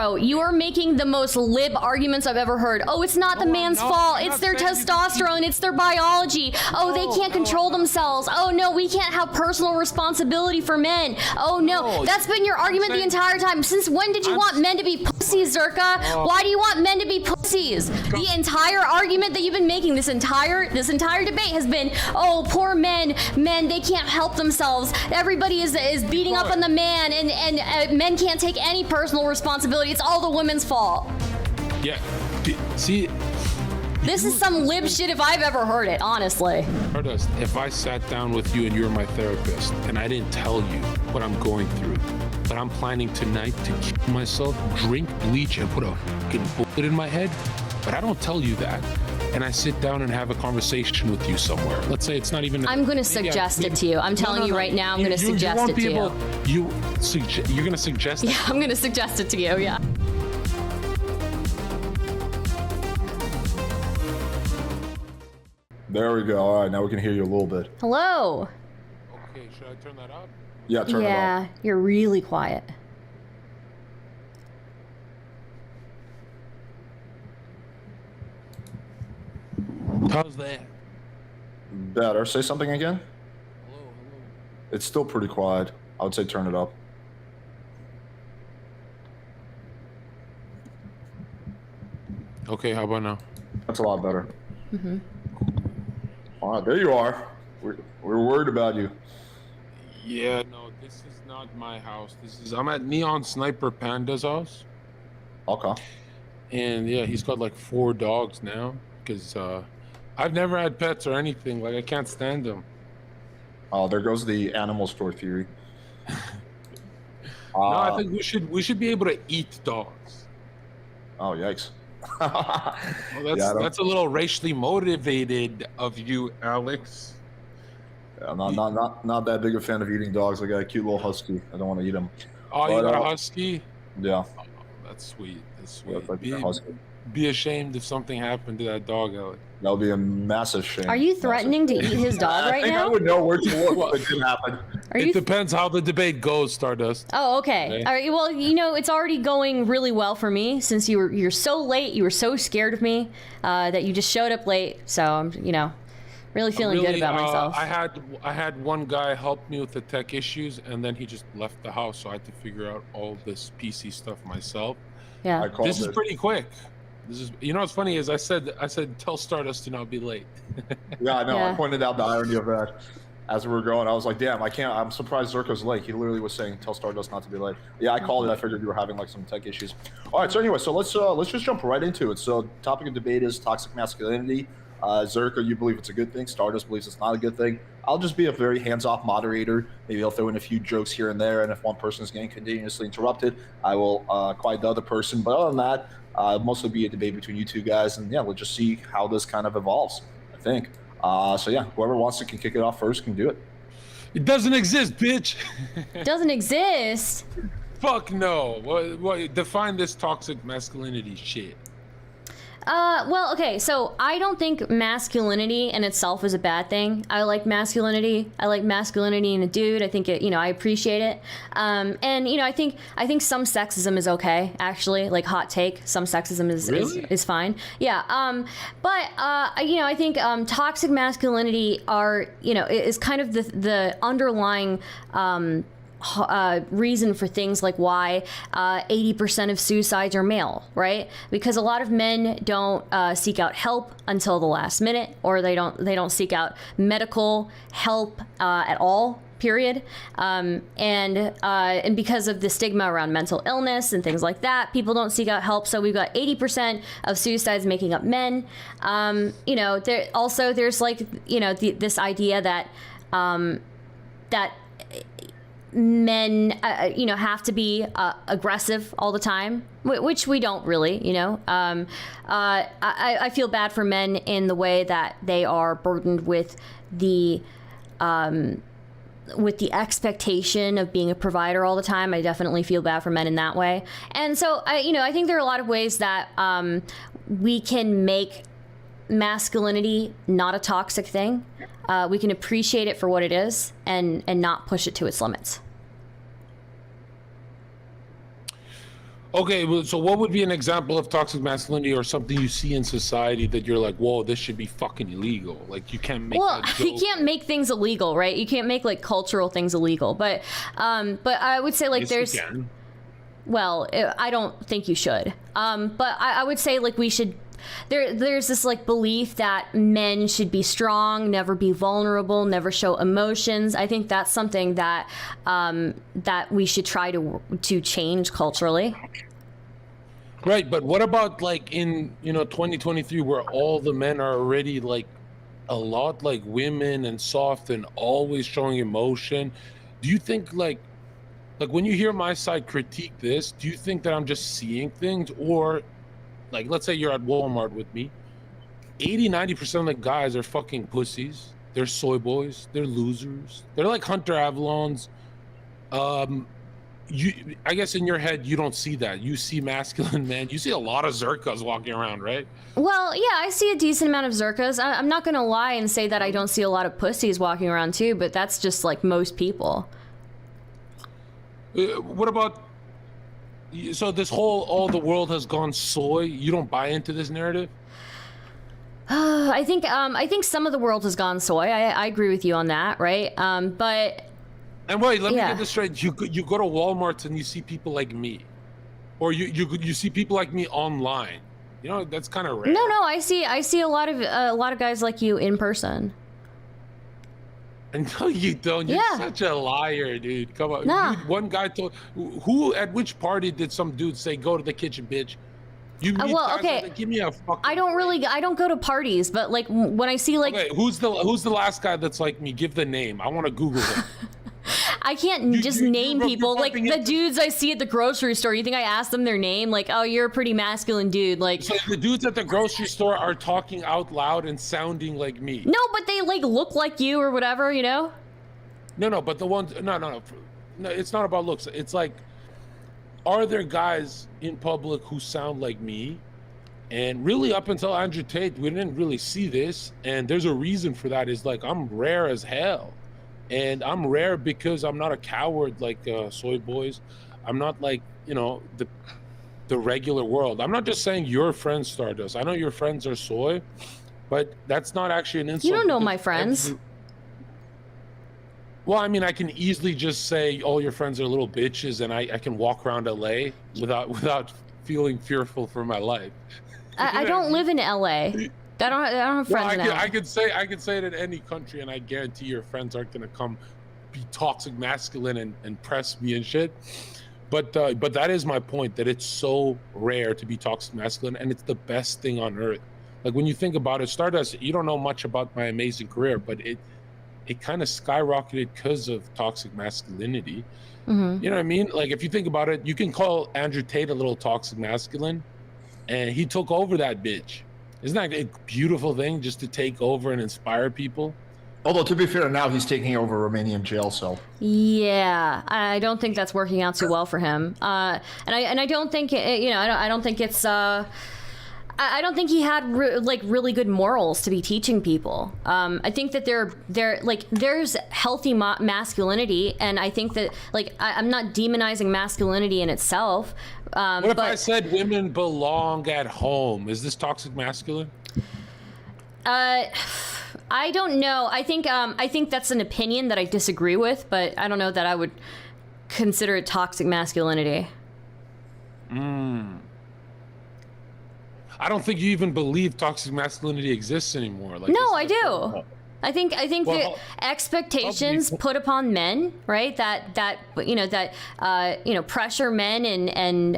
Bro, you are making the most lib arguments I've ever heard. Oh, it's not the man's fault. It's their testosterone. It's their biology. Oh, they can't control themselves. Oh, no, we can't have personal responsibility for men. Oh, no. That's been your argument the entire time. Since when did you want men to be pussies, Zherka? Why do you want men to be pussies? The entire argument that you've been making this entire debate has been, oh, poor men, they can't help themselves. Everybody is beating up on the man, and men can't take any personal responsibility. It's all the women's fault. Yeah. See, this is some lib shit if I've ever heard it, honestly. Stardust, if I sat down with you and you were my therapist and I didn't tell you what I'm going through, but I'm planning tonight to kill myself, drink bleach, and put a fucking bullet in my head, but I don't tell you that, and I sit down and have a conversation with you somewhere. Let's say it's not even. I'm going to suggest it to you. I'm telling you right now. I'm going to suggest it to you. You're going to suggest it? Yeah, I'm going to suggest it to you. Yeah. There we go. All right, now we can hear you a little bit. Hello. Okay, should I turn that up? Yeah, turn it up. Yeah, you're really quiet. How's that? Better. Say something again. Hello. It's still pretty quiet. I would say turn it up. Okay, how about now? That's a lot better. All right, there you are. We're worried about you. Yeah, no, this is not my house. I'm at Neon Sniper Panda's house. Okay. And yeah, he's got like 4 dogs now because I've never had pets or anything. Like, I can't stand them. Oh, there goes the animal store theory. No, I think we should be able to eat dogs. Oh, yikes. Well, that's a little racially motivated of you, Alex. Yeah, I'm not that big a fan of eating dogs. I got a cute little husky. I don't want to eat him. Oh, you got a husky? Yeah. Oh, that's sweet. That's Yeah, sweet. Be ashamed if something happened to that dog, Alex. That would be a massive shame. Are you threatening to eat his dog right I think now? I would know where to look if it didn't happen. It depends how the debate goes, Stardust. Oh, okay. All right. Well, you know, it's already going really well for me since you're so late. You were so scared of me that you just showed up late. So I'm, really feeling good about myself. I had one guy help me with the tech issues, and then he just left the house, so I had to figure out all this PC stuff myself. Yeah. This is pretty quick. This is, what's funny is I said tell Stardust to not be late. Yeah, I know. Yeah. I pointed out the irony of that as we were going. I was like, damn, I'm surprised Zherka's late. He literally was saying tell Stardust not to be late. Yeah, I called it. I figured you were having like some tech issues. All right, so anyway, so let's just jump right into it. So topic of debate is toxic masculinity. Zherka, you believe it's a good thing. Stardust believes it's not a good thing. I'll just be a very hands-off moderator. Maybe I'll throw in a few jokes here and there, and if one person is getting continuously interrupted, I will quiet the other person. But other than that, it'll mostly be a debate between you two guys, and yeah, we'll just see how this kind of evolves, I think. So yeah, whoever wants to can kick it off first can do it. It doesn't exist, bitch. It doesn't exist. Fuck no. What define this toxic masculinity shit? Well, okay, so I don't think masculinity in itself is a bad thing. I like masculinity. I like masculinity in a dude. I think it, I appreciate it. And I think some sexism is okay, actually. Like, hot take, some sexism is fine. Yeah. But I think toxic masculinity is kind of the underlying reason for things like why 80% of suicides are male, right? Because a lot of men don't seek out help until the last minute, or they don't seek out medical help at all. Period. And because of the stigma around mental illness and things like that, people don't seek out help. So we've got 80% of suicides making up men. There's like this idea that that men have to be aggressive all the time, which we don't really. I feel bad for men in the way that they are burdened with the expectation of being a provider all the time. I definitely feel bad for men in that way. And so I think there are a lot of ways that we can make masculinity not a toxic thing. We can appreciate it for what it is and not push it to its limits. Okay, well, so what would be an example of toxic masculinity or something you see in society that you're like, whoa, this should be fucking illegal? Like, you can't make Well, that you joke. can't make things illegal, right? You can't make like cultural things illegal. But I would say like Yes, there's, you can. well, I don't think you should. But I would say like we should. There's this like belief that men should be strong, never be vulnerable, never show emotions. I think that's something that that we should try to change culturally. Right, but what about like in 2023 where all the men are already like a lot like women and soft and always showing emotion? Do you think like when you hear my side critique this, do you think that I'm just seeing things, or like let's say you're at Walmart with me, 80-90% of the guys are fucking pussies, they're soy boys, they're losers, they're like Hunter Avalons. I guess in your head you don't see that. You see masculine men. You see a lot of Zherkas walking around, right? Well, yeah, I see a decent amount of Zherkas. I'm not gonna lie and say that I don't see a lot of pussies walking around too, but that's just like most people. What about, so this whole all the world has gone soy? You don't buy into this narrative? I think some of the world has gone soy. I agree with you on that, right? But And wait, let me yeah. get this straight. You go to Walmart and you see people like me, or you see people like me online. That's kind of rare. No, I see a lot of guys like you in person. No, you don't. You're Yeah. such a liar, dude. Come on. Nah. One guy told, who at which party did some dude say, "Go to the kitchen, bitch"? You meet Well, guys okay. like, give me a fucking. I don't go to parties, but like when I see like Okay, who's the last guy that's like me? Give the name. I want to Google him. I can't just name you're people like bumping the into- dudes I see at the grocery store. You think I ask them their name? Like, oh, you're a pretty masculine dude. Like, So the dudes at the grocery store are talking out loud and sounding like me. no, but they like look like you or whatever, No, but the ones, no, it's not about looks. It's like, are there guys in public who sound like me? And really, up until Andrew Tate, we didn't really see this. And there's a reason for that. Is like, I'm rare as hell. And I'm rare because I'm not a coward like soy boys. I'm not like, the regular world. I'm not just saying your friends, Stardust. I know your friends are soy, but that's not actually an insult. You don't know because my friends. Well, I mean, I can easily just say all your friends are little bitches, and I can walk around LA without feeling fearful for my life. I don't live in LA. I don't have friends in LA. I could say it in any country, and I guarantee your friends aren't gonna come be toxic masculine and press me and shit. But that is my point, that it's so rare to be toxic masculine, and it's the best thing on earth. Like when you think about it, Stardust, you don't know much about my amazing career, but it kind of skyrocketed because of toxic masculinity. Mm-hmm. You know what I mean? Like if you think about it, you can call Andrew Tate a little toxic masculine, and he took over that bitch. Isn't that a beautiful thing, just to take over and inspire people? Although to be fair, now he's taking over a Romanian jail cell. Yeah, I don't think that's working out too well for him. And I don't think I don't think it's. I don't think he had really good morals to be teaching people. I think that there's healthy masculinity, and I think that I'm not demonizing masculinity in itself. What if I said women belong at home? Is this toxic masculine? I don't know. I think that's an opinion that I disagree with, but I don't know that I would consider it toxic masculinity. I don't think you even believe toxic masculinity exists anymore. Like, No, I do. I think Well, the expectations put upon men, right? That pressure men and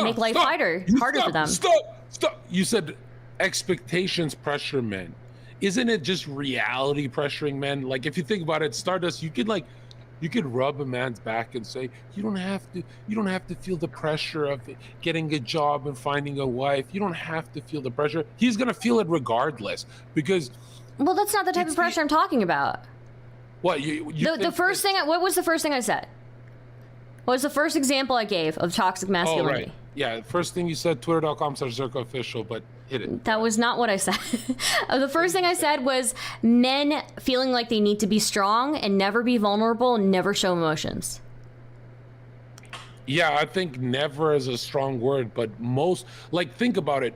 make life harder for them. Stop. You said expectations pressure men. Isn't it just reality pressuring men? Like if you think about it, Stardust, you could rub a man's back and say, you don't have to feel the pressure of getting a job and finding a wife. You don't have to feel the pressure. He's gonna feel it regardless, because Well, that's not the type of pressure I'm talking about. What The first thing? What was the first thing I said? What was the first example I gave of toxic Oh, masculinity? right. Yeah, first thing you said, twitter.com/ZherkaOfficial, but hit it. That was not what I said. The first thing I said was men feeling like they need to be strong and never be vulnerable and never show emotions. Yeah, I think never is a strong word, but most, like, think about it.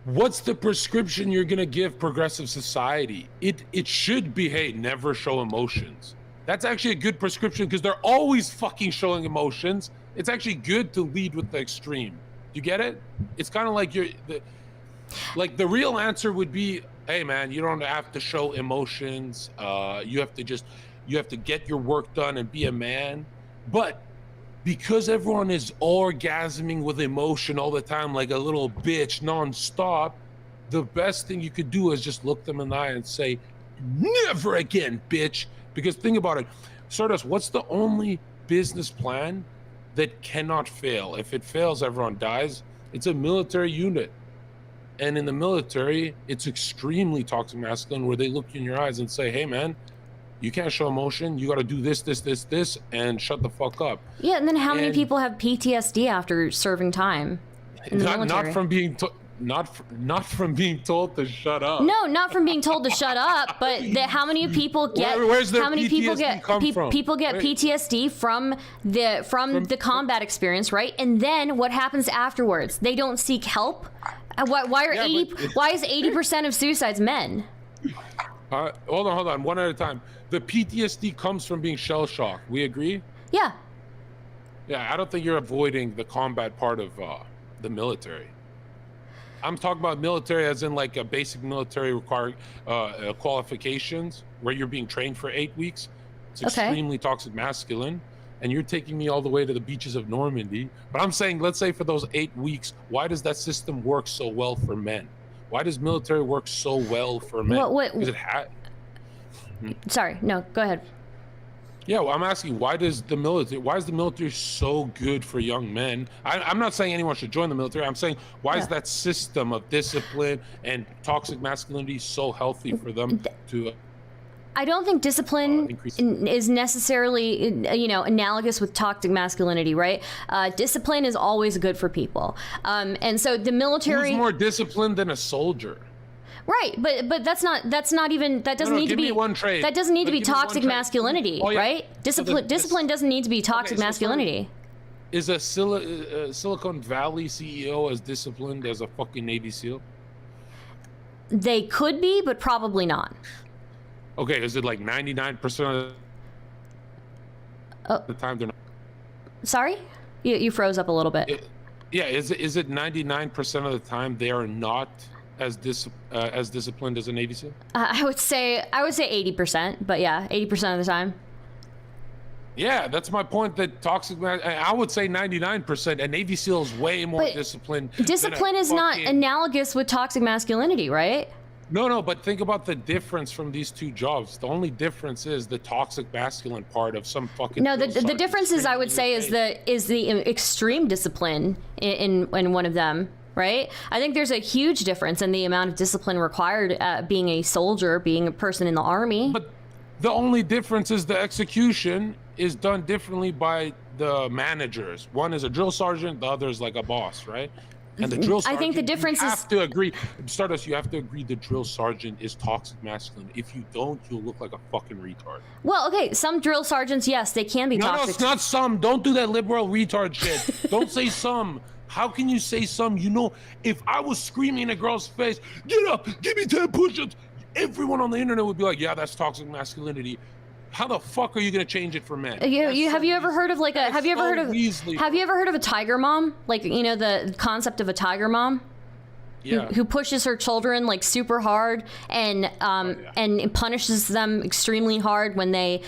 What's the prescription you're gonna give progressive society? It should be, hey, never show emotions. That's actually a good prescription because they're always fucking showing emotions. It's actually good to lead with the extreme. You get it? It's kind of like the real answer would be, hey man, you don't have to show emotions. You have to get your work done and be a man. But because everyone is orgasming with emotion all the time, like a little bitch nonstop, the best thing you could do is just look them in the eye and say, never again, bitch. Because think about it, Stardust, what's the only business plan that cannot fail? If it fails, everyone dies. It's a military unit. And in the military, it's extremely toxic masculine, where they look you in your eyes and say, hey man, you can't show emotion. You got to do this, and shut the fuck up. Yeah, and then how many people have PTSD after serving time in the military? Not from being not from being told to shut up. No, not from being told to shut up, but how many people get Where's their how many people get PTSD come from? people get PTSD from the combat experience, right? And then what happens afterwards? They don't seek help. Why is 80% of suicides men? Hold on, one at a time. The PTSD comes from being shell shocked. We agree? Yeah. Yeah, I don't think you're avoiding the combat part of the military. I'm talking about military as in like a basic military required qualifications where you're being trained for 8 weeks. It's extremely toxic masculine. And you're taking me all the way to the beaches of Normandy. But I'm saying, let's say for those 8 weeks, why does that system work so well for men? Why does military work so well for men? Sorry, no, go ahead. Yeah, well, I'm asking, why is the military so good for young men? I'm not saying anyone should join the military. I'm saying, why is that system of discipline and toxic masculinity so healthy for them to... I don't think discipline is necessarily, analogous with toxic masculinity, right? Discipline is always good for people. And so the military... Who's more disciplined than a soldier? Right, but that doesn't need to be one trait. That doesn't need to be toxic masculinity, right? Discipline doesn't need to be toxic masculinity. Is a Silicon Valley CEO as disciplined as a fucking Navy SEAL? They could be, but probably not. Okay, is it like 99% of the time they're not? Sorry? You froze up a little bit. Is it 99% of the time they are not as disciplined as a Navy SEAL? I would say 80%, but yeah, 80% of the time. Yeah, that's my point. That toxic, I would say 99%. A Navy SEAL is way more disciplined. Discipline is not analogous with toxic masculinity, right? No, but think about the difference from these two jobs. The only difference is the toxic masculine part of some fucking... No, the difference is, I would say, is the extreme discipline in one of them, right? I think there's a huge difference in the amount of discipline required being a soldier, being a person in the army. But the only difference is the execution is done differently by the managers. One is a drill sergeant, the other is like a boss, right? And the drill sergeant, I think the difference you have to agree. Stardust, you have to agree the drill sergeant is toxic masculine. If you don't, you'll look like a fucking retard. Well, okay, some drill sergeants, yes, they can be toxic. No, it's not some. Don't do that liberal retard shit. Don't say some. How can you say some? You know, if I was screaming in a girl's face, get up, give me 10 push-ups, everyone on the internet would be like, yeah, that's toxic masculinity. How the fuck are you gonna change it for men? Have you ever heard of a tiger mom? Like, the concept of a tiger mom? Yeah. Who pushes her children like super hard and punishes them extremely hard when they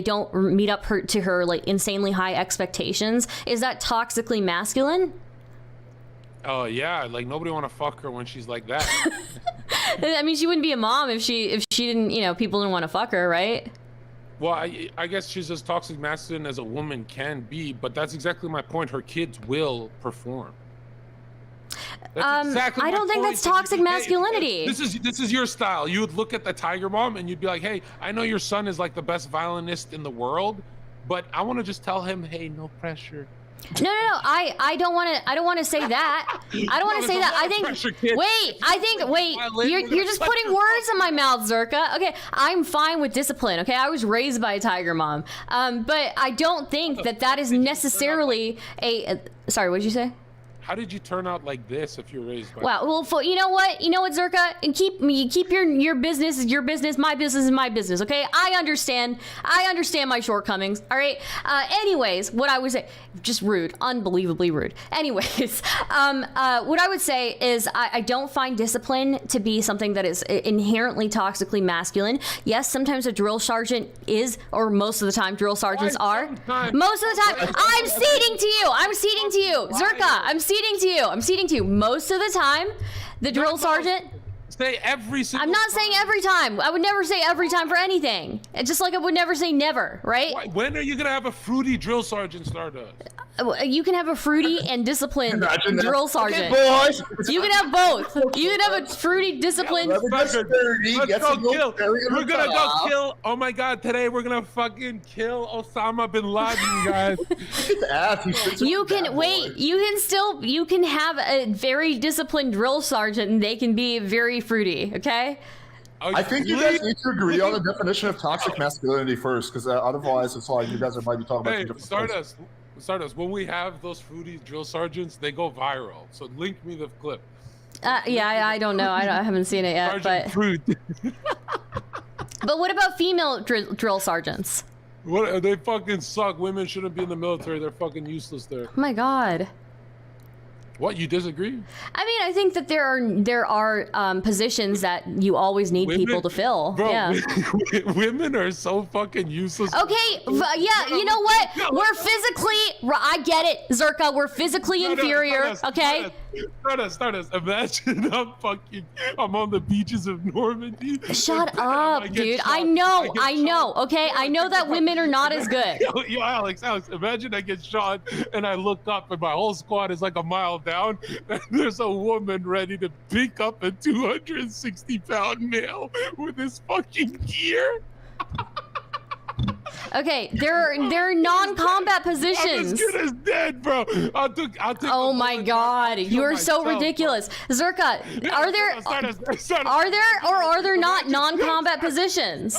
don't meet up to her like insanely high expectations. Is that toxically masculine? Oh yeah, like nobody want to fuck her when she's like that. I mean, she wouldn't be a mom if she didn't, people didn't want to fuck her, right? Well, I guess she's as toxic masculine as a woman can be, but that's exactly my point. Her kids will perform. That's exactly I don't think that's toxic masculinity. This is your style. You would look at the tiger mom and you'd be like, hey, I know your son is like the best violinist in the world, but I want to just tell him, hey, no pressure. No. I don't want to say that. I don't want to say that. I think. Wait. You're just putting words in my mouth, Zherka. Okay, I'm fine with discipline. Okay, I was raised by a tiger mom. But I don't think that is necessarily a. Sorry, what did you say? How did you turn out like this if you're raised by? Wow. Well, you know what, Zherka, and keep your business is your business. My business is my business. Okay. I understand my shortcomings. All right. Anyways, what I would say, just rude, unbelievably rude. Anyways, what I would say is I don't find discipline to be something that is inherently toxically masculine. Yes, sometimes a drill sergeant is, or most of the time drill sergeants are. Most of the time, I'm ceding to you, Zherka. I'm ceding to you. Most of the time, the drill sergeant. Say every single I'm not saying every time. I would never say every time for anything. It's just like I would never say never, right? When are you gonna have a fruity drill sergeant, Stardust? You can have a fruity and disciplined drill sergeant. Okay, boys. You can have both. You can have a fruity, disciplined. Let's go kill. We're gonna go kill. Oh my God! Today we're gonna fucking kill Osama bin Laden, guys. You can wait. You can have a very disciplined drill sergeant, and they can be very fruity. Okay. I think you guys need to agree on the definition of toxic masculinity first, because otherwise it's like you guys might be talking about two different things. Stardust, when we have those fruity drill sergeants, they go viral. So link me the clip. Yeah, I don't know. I haven't seen it yet. Sergeant Fruit. But what about female drill sergeants? What? They fucking suck. Women shouldn't be in the military. They're fucking useless there. Oh my God. What, you disagree? I mean, I think that there are positions that you always need people to fill. Bro, yeah. Women are so fucking useless. Okay, yeah, you know what? We're physically, I get it, Zherka, we're physically inferior, okay? Stardust, imagine I'm on the beaches of Normandy. Shut up, dude. I know, okay? I know that women are not as good. Yo, Alex, imagine I get shot and I look up and my whole squad is like a mile down and there's a woman ready to pick up a 260-pound male with his fucking gear. Okay, there are non-combat positions. I'm as good as dead, bro. I'll take oh my God, you are so ridiculous, Zherka. Are there not non-combat positions?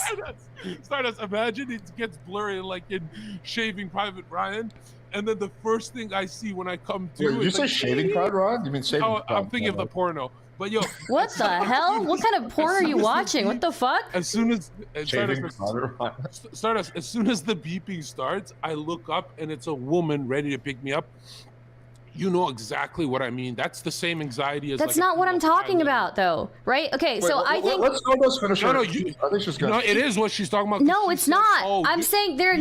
Stardust, imagine it gets blurry like in Shaving Private Ryan, and then the first thing I see when I come to. Wait, you say Shaving Private Ryan? You mean Shaving? Oh, I'm thinking of the porno. But yo, what the hell? What kind of porn are you watching? What the fuck? As soon as Stardust, as soon as the beeping starts, I look up and it's a woman ready to pick me up. You know exactly what I mean. That's the same anxiety as. That's not what I'm talking about, though, right? Okay, wait, so I think. Let's finish. No, I think she's good. No, it is what she's talking about. No, it's not. I'm saying there are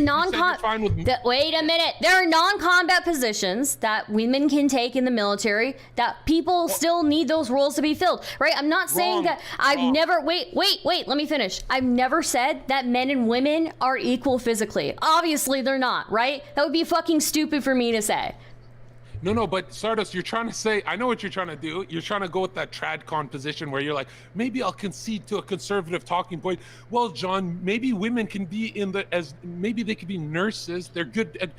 wait a minute. There are non-combat positions that women can take in the military that people still need those roles to be filled, right? I'm not saying that I've never. Wait. Let me finish. I've never said that men and women are equal physically. Obviously, they're not, right? That would be fucking stupid for me to say. No, but Stardust, you're trying to say, I know what you're trying to do. You're trying to go with that tradcon position where you're like, maybe I'll concede to a conservative talking point. Well, John, maybe women can be maybe they could be nurses. They're good at,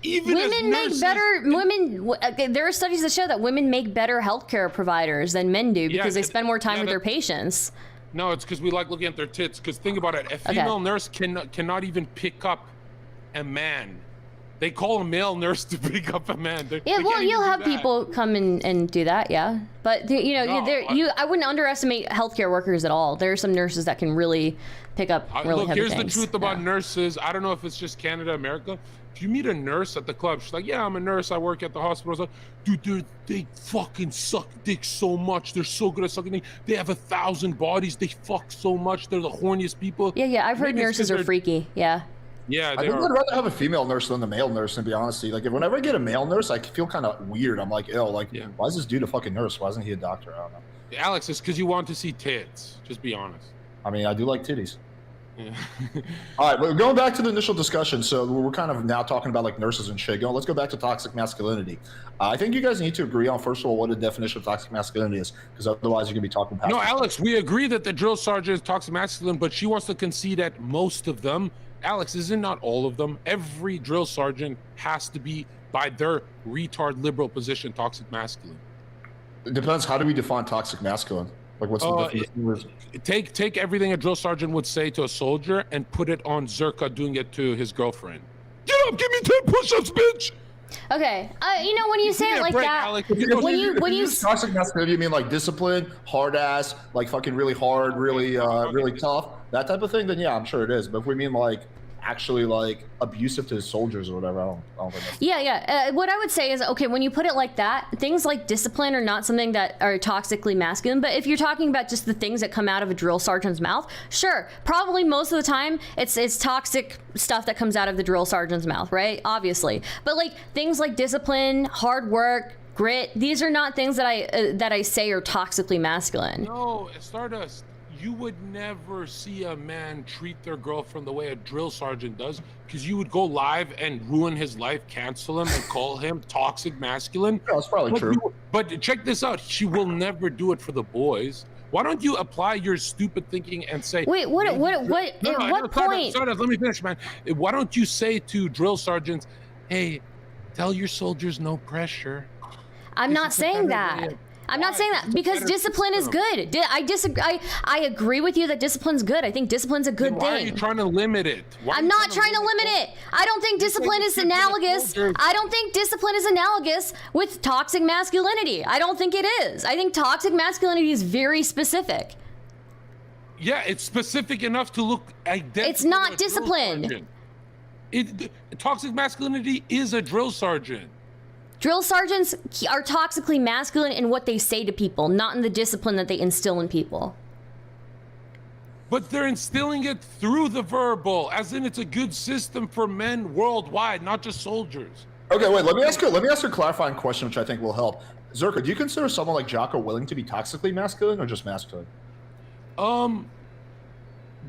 even women as nurses, there are studies that show that women make better healthcare providers than men do because they spend more time with their patients. No, it's because we like looking at their tits. Because think about it, a female nurse cannot even pick up a man. They call a male nurse to pick up a man. You'll have people come and do that, yeah. But I wouldn't underestimate healthcare workers at all. There are some nurses that can really pick up really heavy things. Here's the truth about nurses. I don't know if it's just Canada, America. If you meet a nurse at the club, she's like, "Yeah, I'm a nurse. I work at the hospital." Like, dude, they fucking suck dick so much. They're so good at sucking dick. They have 1,000 bodies. They fuck so much. They're the horniest people. Yeah. I've heard nurses are freaky. Yeah. Yeah, I think I'd rather have a female nurse than the male nurse, to be honest. Like, whenever I get a male nurse, I feel kind of weird. I'm like, why is this dude a fucking nurse? Why isn't he a doctor? I don't know. Alex, it's because you want to see tits. Just be honest. I mean, I do like titties. Yeah. All right, we're going back to the initial discussion. So we're kind of now talking about like nurses and shit. Let's go back to toxic masculinity. I think you guys need to agree on, first of all, what the definition of toxic masculinity is, because otherwise you're going to be talking past. No, Alex, we agree that the drill sergeant is toxic masculine, but she wants to concede that most of them. Alex, isn't not all of them. Every drill sergeant has to be by their retard liberal position, toxic masculine. It depends. How do we define toxic masculine? Like, what's the definition? Take everything a drill sergeant would say to a soldier and put it on Zherka doing it to his girlfriend. Get up, give me 10 push-ups, bitch. Okay, you know, when you say it like that, Alex. when you toxic masculinity, you mean like discipline, hard ass, like fucking really hard, really really tough, that type of thing? Then yeah, I'm sure it is. But if we mean like actually like abusive to his soldiers or whatever, I don't think that's... Yeah. What I would say is, okay, when you put it like that, things like discipline are not something that are toxically masculine. But if you're talking about just the things that come out of a drill sergeant's mouth, sure, probably most of the time it's toxic stuff that comes out of the drill sergeant's mouth, right? Obviously. But like things like discipline, hard work, grit, these are not things that I say are toxically masculine. No, Stardust. You would never see a man treat their girlfriend the way a drill sergeant does, because you would go live and ruin his life, cancel him, and call him toxic masculine. Yeah, that's probably true. But check this out. She will never do it for the boys. Why don't you apply your stupid thinking and say... Wait, what at what point? Stardust, let me finish, man. Why don't you say to drill sergeants, hey, tell your soldiers no pressure. I'm not saying that. I'm not saying that because discipline is good. I disagree. I agree with you that discipline's good. I think discipline's a good thing. Why are you trying to limit it? I'm not trying to limit it. I don't think discipline is analogous. I don't think discipline is analogous with toxic masculinity. I don't think it is. I think toxic masculinity is very specific. Yeah, it's specific enough to look identical. It's not discipline. Toxic masculinity is a drill sergeant. Drill sergeants are toxically masculine in what they say to people, not in the discipline that they instill in people. But they're instilling it through the verbal, as in it's a good system for men worldwide, not just soldiers. Okay, wait. Let me ask you a clarifying question, which I think will help. Zherka, do you consider someone like Jocko willing to be toxically masculine or just masculine?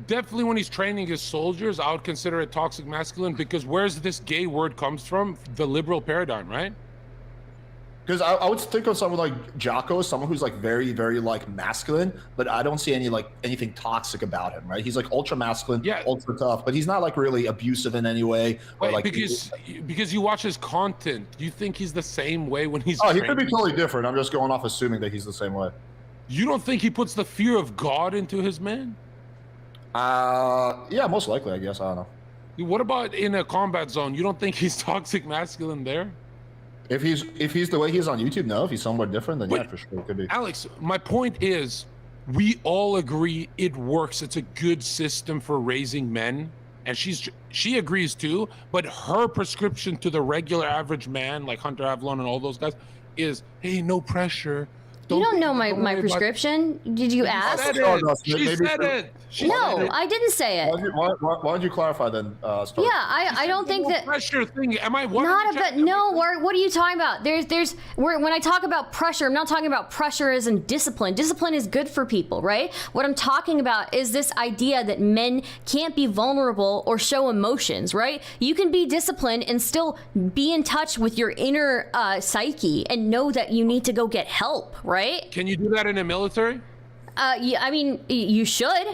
Definitely when he's training his soldiers, I would consider it toxic masculine, because where's this gay word comes from? The liberal paradigm, right? Because I would think of someone like Jocko as someone who's like very, very like masculine, but I don't see anything toxic about him, right? He's like ultra masculine, yeah, ultra tough, but he's not like really abusive in any way. Or, like, because you watch his content, do you think he's the same way when he's? Oh, he could be totally different. I'm just going off assuming that he's the same way. You don't think he puts the fear of God into his men? Yeah, most likely, I guess. I don't know. What about in a combat zone? You don't think he's toxic masculine there? If he's the way he is on YouTube, no. If he's somewhat different, then yeah, for sure it could be. Alex, my point is, we all agree it works. It's a good system for raising men, and she agrees too. But her prescription to the regular average man, like Hunter Avalon and all those guys, is, hey, no pressure. You don't know my prescription. Did you ask? She said it. No, I didn't say it. Why don't you clarify then? Yeah, I don't think that pressure thing. Am I not about? No, what are you talking about? When I talk about pressure, I'm not talking about pressure as in discipline. Discipline is good for people, right? What I'm talking about is this idea that men can't be vulnerable or show emotions, right? You can be disciplined and still be in touch with your inner psyche and know that you need to go get help, right? Can you do that in the military? Yeah, I mean, you should.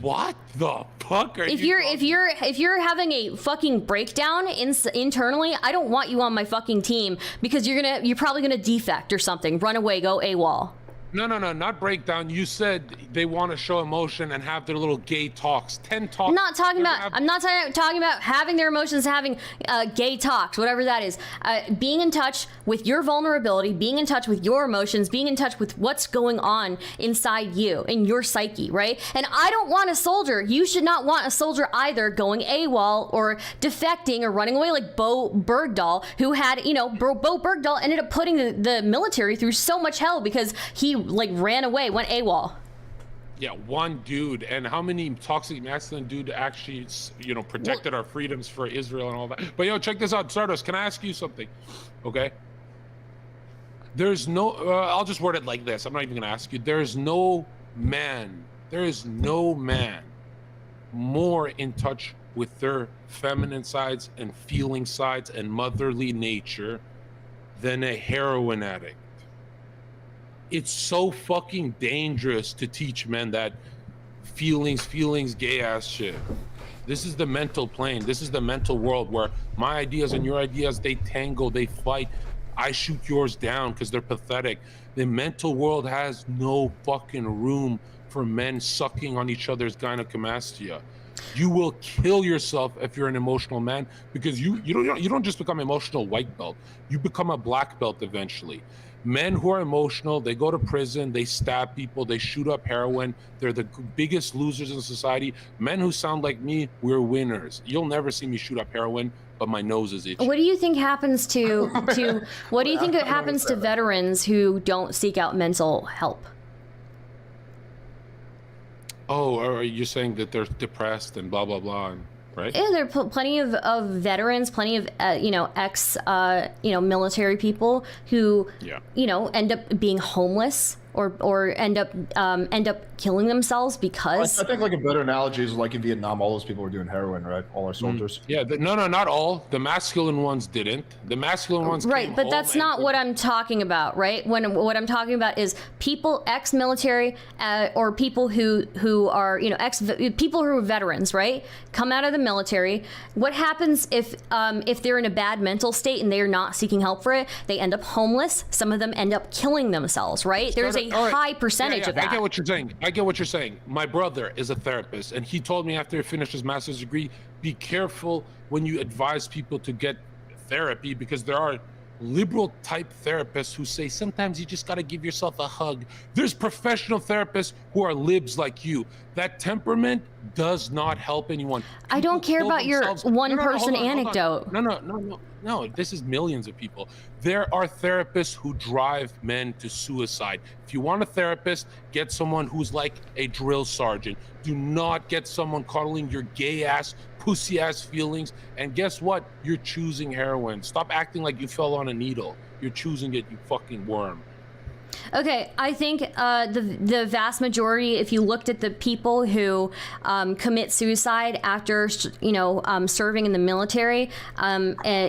What the fuck are if you're having a fucking breakdown internally, I don't want you on my fucking team because you're probably gonna defect or something, run away, go AWOL. No, not breakdown. You said they want to show emotion and have their little gay talks. 10 talks. I'm not talking about having their emotions, having gay talks, whatever that is. Being in touch with your vulnerability, being in touch with your emotions, being in touch with what's going on inside you, in your psyche, right? And I don't want a soldier. You should not want a soldier either going AWOL or defecting or running away like Bo Bergdahl, who had, Bo Bergdahl ended up putting the military through so much hell because he ran away, went AWOL. Yeah, one dude. And how many toxic masculine dude actually, protected our freedoms for Israel and all that? But check this out, Stardust. Can I ask you something? Okay. There's no. I'll just word it like this. I'm not even gonna ask you. There is no man more in touch with their feminine sides and feeling sides and motherly nature than a heroin addict. It's so fucking dangerous to teach men that feelings, gay ass shit. This is the mental plane. This is the mental world where my ideas and your ideas, they tango, they fight. I shoot yours down because they're pathetic. The mental world has no fucking room for men sucking on each other's gynecomastia. You will kill yourself if you're an emotional man, because you don't just become emotional white belt. You become a black belt eventually. Men who are emotional, they go to prison, they stab people, they shoot up heroin. They're the biggest losers in society. Men who sound like me, we're winners. You'll never see me shoot up heroin, but my nose is itchy. What do you think happens to what do you think happens to veterans who don't seek out mental help? Oh, are you saying that they're depressed and blah blah blah, right? Yeah, there are plenty of veterans, plenty of ex military people who end up being homeless or end up killing themselves because. I think like a better analogy is like in Vietnam, all those people were doing heroin, right? All our soldiers. Yeah, no, not all. The masculine ones didn't. The masculine ones right, but that's not what I'm talking about, right? What I'm talking about is people ex-military or people who are people who are veterans, right? Come out of the military. What happens if they're in a bad mental state and they are not seeking help for it? They end up homeless. Some of them end up killing themselves, right? There's a high percentage of that. I get what you're saying. My brother is a therapist, and he told me after he finished his master's degree, be careful when you advise people to get therapy, because there are liberal type therapists who say sometimes you just got to give yourself a hug. There's professional therapists who are libs like you. That temperament does not help anyone. I don't care about your one-person anecdote. No, this is millions of people. There are therapists who drive men to suicide. If you want a therapist, get someone who's like a drill sergeant. Do not get someone coddling your gay ass, pussy ass feelings. And guess what? You're choosing heroin. Stop acting like you fell on a needle. You're choosing it, you fucking worm. Okay, I think the vast majority, if you looked at the people who commit suicide after serving in the military,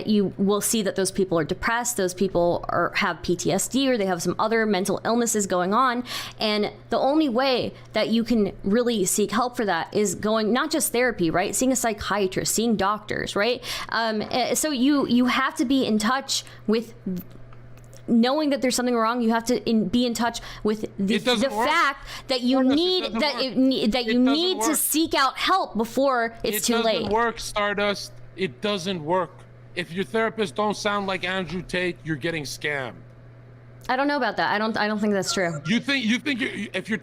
you will see that those people are depressed. Those people have PTSD or they have some other mental illnesses going on. And the only way that you can really seek help for that is going, not just therapy, right? Seeing a psychiatrist, seeing doctors, right? So you have to be in touch with. Knowing that there's something wrong, you have to be in touch with the fact that you need to seek out help before it's too late. It doesn't work, Stardust. It doesn't work. If your therapist don't sound like Andrew Tate, you're getting scammed. I don't know about that. I don't think that's true. You think if your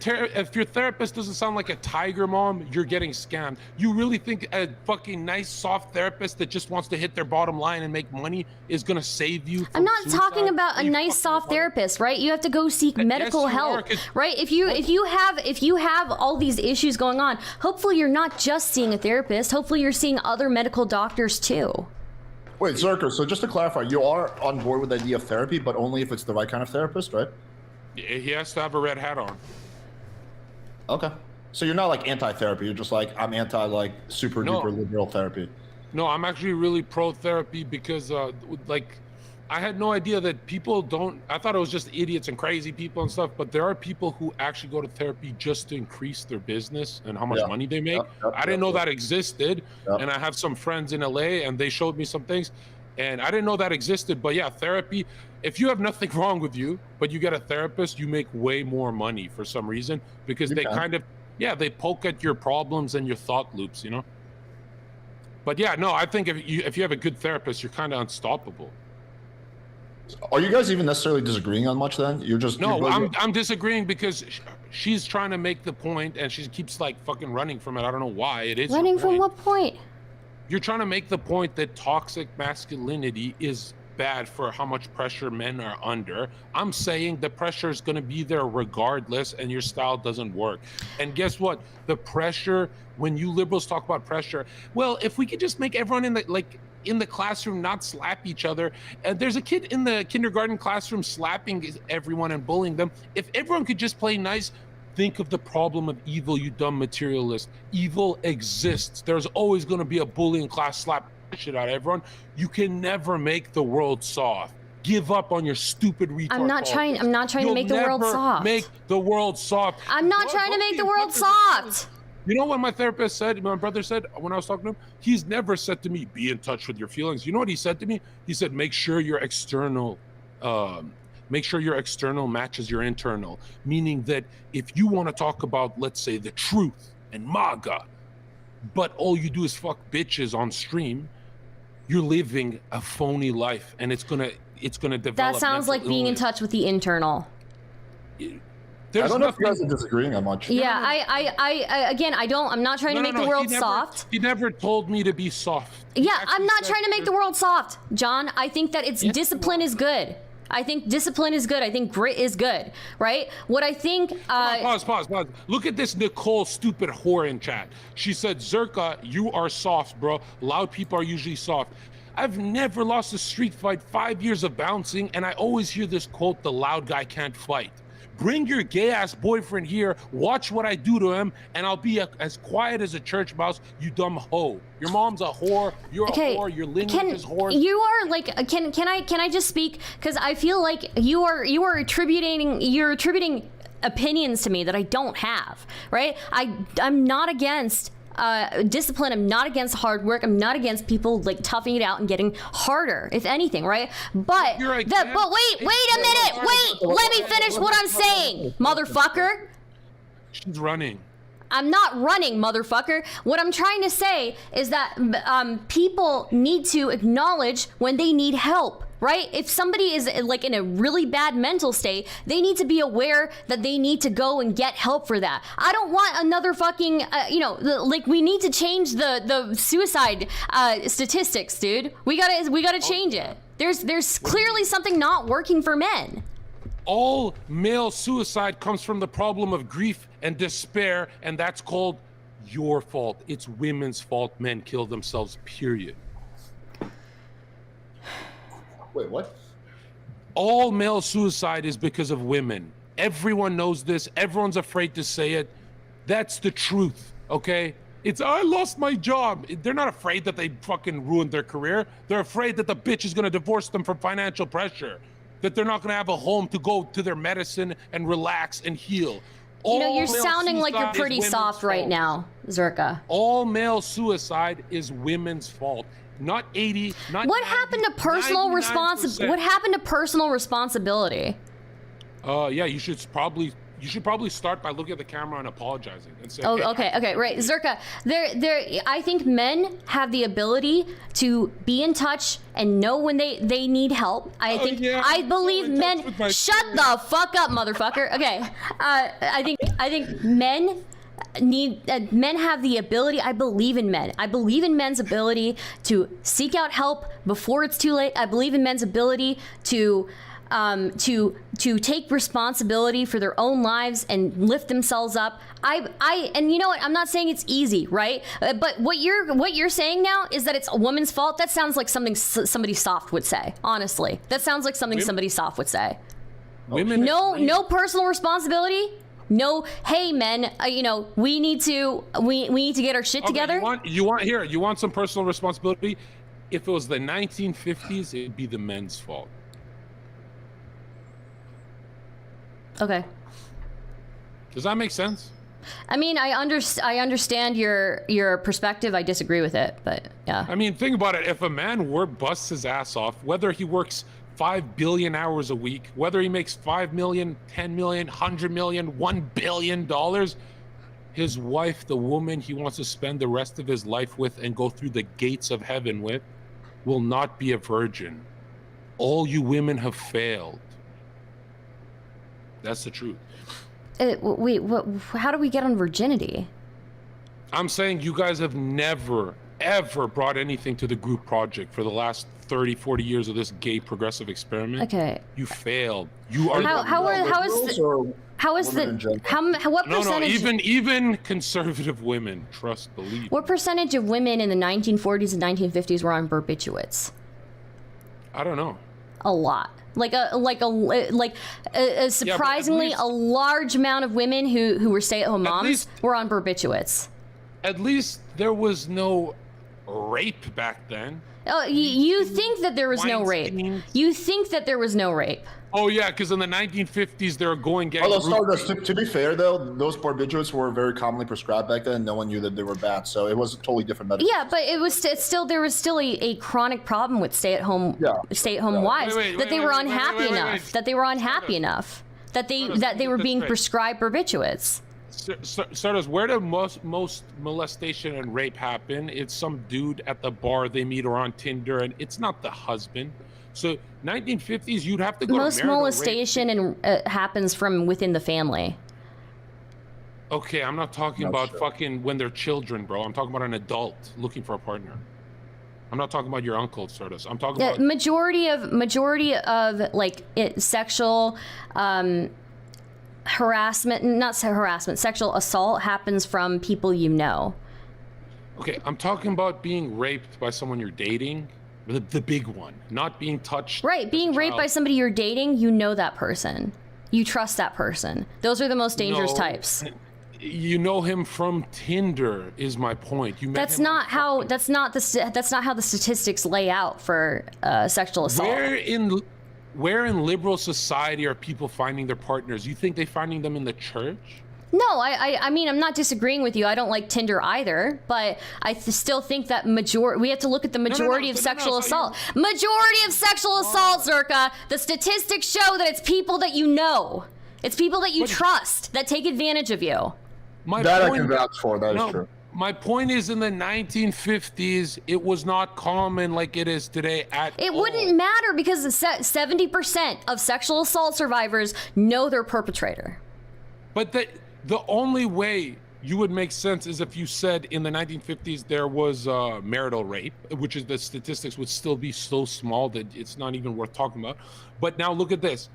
therapist doesn't sound like a tiger mom, you're getting scammed. You really think a fucking nice soft therapist that just wants to hit their bottom line and make money is gonna save you from I'm not suicide? talking about a nice soft therapist, right? You have to go seek medical help, right? If you have all these issues going on, hopefully you're not just seeing a therapist. Hopefully you're seeing other medical doctors too. Wait, Zherka, so just to clarify, you are on board with the idea of therapy, but only if it's the right kind of therapist, right? He has to have a red hat on. Okay. So you're not like anti-therapy, you're just like, I'm anti like super duper liberal therapy. No, I'm actually really pro therapy because I had no idea that people don't, I thought it was just idiots and crazy people and stuff, but there are people who actually go to therapy just to increase their business and how much money they make. I didn't know that existed. And I have some friends in LA and they showed me some things and I didn't know that existed. But yeah, therapy, if you have nothing wrong with you, but you get a therapist, you make way more money for some reason because they they poke at your problems and your thought loops, you know? But yeah, no, I think if you have a good therapist, you're kind of unstoppable. Are you guys even necessarily disagreeing on much then? You're just I'm disagreeing because she's trying to make the point and she keeps like fucking running from it. I don't know why. It is running from what point? You're trying to make the point that toxic masculinity is bad for how much pressure men are under. I'm saying the pressure is going to be there regardless and your style doesn't work. And guess what? The pressure, when you liberals talk about pressure, well, if we could just make everyone in the classroom not slap each other. There's a kid in the kindergarten classroom slapping everyone and bullying them. If everyone could just play nice, think of the problem of evil, you dumb materialist. Evil exists. There's always going to be a bully in class slap shit out of everyone. You can never make the world soft. Give up on your stupid retard. I'm not trying to make the world soft. Make the world soft. I'm not trying to make the world soft. You know what my therapist said? My brother said when I was talking to him, he's never said to me, "Be in touch with your feelings." You know what he said to me? He said, "Make sure your external matches your internal." Meaning that if you want to talk about, let's say, the truth and MAGA, but all you do is fuck bitches on stream, you're living a phony life, and it's gonna develop. That sounds like being in touch with the internal. I don't know if you guys are disagreeing on much. Yeah, I'm not trying to make the world soft. He never told me to be soft. Yeah, I'm not trying to make the world soft, John. I think that discipline is good. I think discipline is good. I think grit is good, right? What I think... Pause. Look at this Nicole stupid whore in chat. She said, Zherka, you are soft, bro. Loud people are usually soft. I've never lost a street fight, 5 years of bouncing, and I always hear this quote, the loud guy can't fight. Bring your gay-ass boyfriend here, watch what I do to him, and I'll be as quiet as a church mouse, you dumb hoe. Your mom's a whore, you're a whore, your lineage is whore. You are like, can I just speak? Because I feel like you are attributing opinions to me that I don't have, right? I'm not against discipline. I'm not against hard work. I'm not against people like toughing it out and getting harder, if anything, right? But wait a minute. Wait, let me finish what I'm saying, motherfucker. She's running. I'm not running, motherfucker. What I'm trying to say is that people need to acknowledge when they need help. Right? If somebody is like in a really bad mental state, they need to be aware that they need to go and get help for that. I don't want another fucking, we need to change the suicide statistics, dude. We gotta change it. There's clearly something not working for men. All male suicide comes from the problem of grief and despair, and that's called your fault. It's women's fault. Men kill themselves, period. Wait, what? All male suicide is because of women. Everyone knows this. Everyone's afraid to say it. That's the truth, okay? It's, I lost my job. They're not afraid that they fucking ruined their career. They're afraid that the bitch is gonna divorce them from financial pressure. That they're not gonna have a home to go to their medicine and relax and heal. You're sounding like you're pretty soft right now, Zherka. All male suicide is women's fault. Not 80, not What 90, happened to personal responsibility? What happened to personal responsibility? Yeah, you should probably start by looking at the camera and apologizing and say, oh, hey, okay, right. Zherka, I think men have the ability to be in touch and know when they need help. I believe men. Shut the fuck up, motherfucker. Okay, I think men have the ability. I believe in men. I believe in men's ability to seek out help before it's too late. I believe in men's ability to take responsibility for their own lives and lift themselves up. And you know what? I'm not saying it's easy, right? But what you're saying now is that it's a woman's fault. That sounds like something somebody soft would say. Honestly, that sounds like something somebody soft would say. Women. No personal responsibility. No, hey men, we need to get our shit together. You want some personal responsibility? If it was the 1950s, it'd be the men's fault. Okay. Does that make sense? I mean, I understand your perspective. I disagree with it, but yeah. I mean, think about it. If a man busts his ass off, whether he works 5 billion hours a week, whether he makes 5 million, 10 million, 100 million, $1 billion, his wife, the woman he wants to spend the rest of his life with and go through the gates of heaven with, will not be a virgin. All you women have failed. That's the truth. Wait, how do we get on virginity? I'm saying you guys have never, ever brought anything to the group project for the last 30, 40 years of this gay progressive experiment. Okay. You failed. You are. What percentage? No, even conservative women, believe. What percentage of women in the 1940s and 1950s were on barbiturates? I don't know. A lot. Like a surprisingly a large amount of women who were stay-at-home moms were on barbiturates. At least there was no rape back then. Oh, you think that there was no rape? Weinstein. You think that there was no rape? Oh yeah, because in the 1950s they were going gangs. Although Stardust, to be fair though, those barbiturates were very commonly prescribed back then. No one knew that they were bad, so it was a totally different medicine. Yeah, but it was still there was still a chronic problem with stay-at-home wives that they were unhappy enough that they were unhappy enough that they were being prescribed barbiturates. Stardust, where do most molestation and rape happen? It's some dude at the bar they meet or on Tinder, and it's not the husband. So 1950s, you'd have to go Most to marital molestation rape. and happens from within the family. Okay, I'm not talking about fucking when they're children, bro. I'm talking about an adult looking for a partner. I'm not talking about your uncle, Stardust. I'm talking about majority of like sexual harassment, not harassment, sexual assault happens from people you know. Okay, I'm talking about being raped by someone you're dating. The big one, not being touched. Right, being raped by somebody you're dating, you know that person. You trust that person. Those are the most dangerous types. You know him from Tinder is my point. You met that's him not how the statistics lay out for sexual assault. Where in liberal society are people finding their partners? You think they're finding them in the church? No, I mean, I'm not disagreeing with you. I don't like Tinder either, but I still think that we have to look at the majority of sexual assault. Majority of sexual assault, Zherka. The statistics show that it's people that you know. It's people that you trust that take advantage of you. I can vouch for. That is true. My point is, in the 1950s, it was not common like it is today at all. It wouldn't matter because 70% of sexual assault survivors know their perpetrator. But the only way you would make sense is if you said in the 1950s there was marital rape, which is the statistics would still be so small that it's not even worth talking about. But now look at this.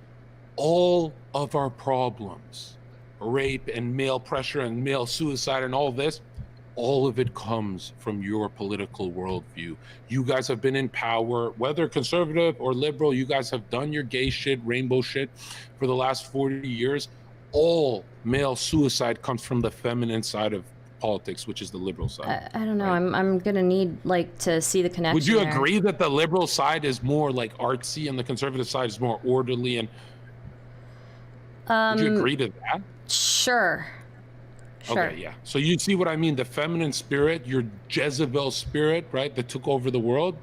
All of our problems, rape and male pressure and male suicide and all this, all of it comes from your political worldview. You guys have been in power, whether conservative or liberal, you guys have done your gay shit, rainbow shit for the last 40 years. All male suicide comes from the feminine side of politics, which is the liberal side. I don't know. Right? I'm gonna need to see the connection. Would you agree that the liberal side is more like artsy and the conservative side is more orderly? And would you agree to that? Sure. Okay, yeah. So you see what I mean? The feminine spirit, your Jezebel spirit, right, that took over the world.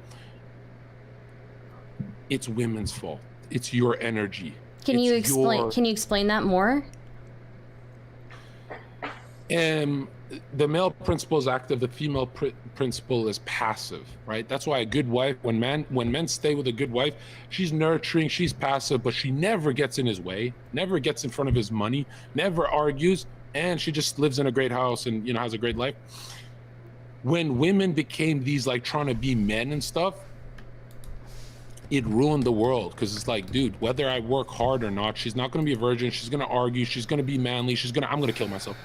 It's women's fault. It's your energy. Can you explain that more? The male principle is active, the female principle is passive, right? That's why a good wife, when men stay with a good wife, she's nurturing, she's passive, but she never gets in his way, never gets in front of his money, never argues, and she just lives in a great house and has a great life. When women became these like trying to be men and stuff, it ruined the world, because it's like, dude, whether I work hard or not, she's not going to be a virgin, she's going to argue, she's going to be manly, I'm going to kill myself.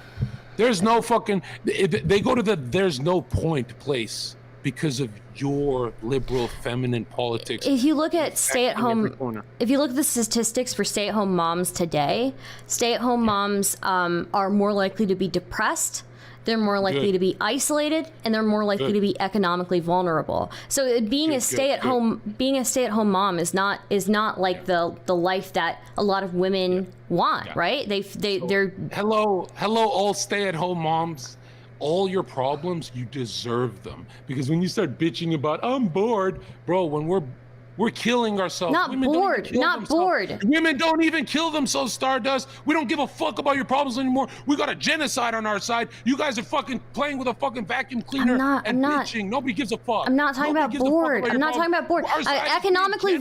There's no fucking, they go to the there's no point place because of your liberal feminine politics. If you look at if you look at the statistics for stay-at-home moms today, stay-at-home moms are more likely to be depressed, they're more likely to be isolated, and they're more likely to be economically vulnerable. So being a stay-at-home mom is not like the life that a lot of women want, right? They're hello all stay-at-home moms. All your problems, you deserve them, because when you start bitching about I'm bored, bro, when we're killing ourselves. Not bored. Women don't even kill themselves, Stardust. We don't give a fuck about your problems anymore. We got a genocide on our side. You guys are fucking playing with a fucking vacuum cleaner bitching. Nobody gives a fuck. I'm not talking about bored. I'm not talking about bored. Economically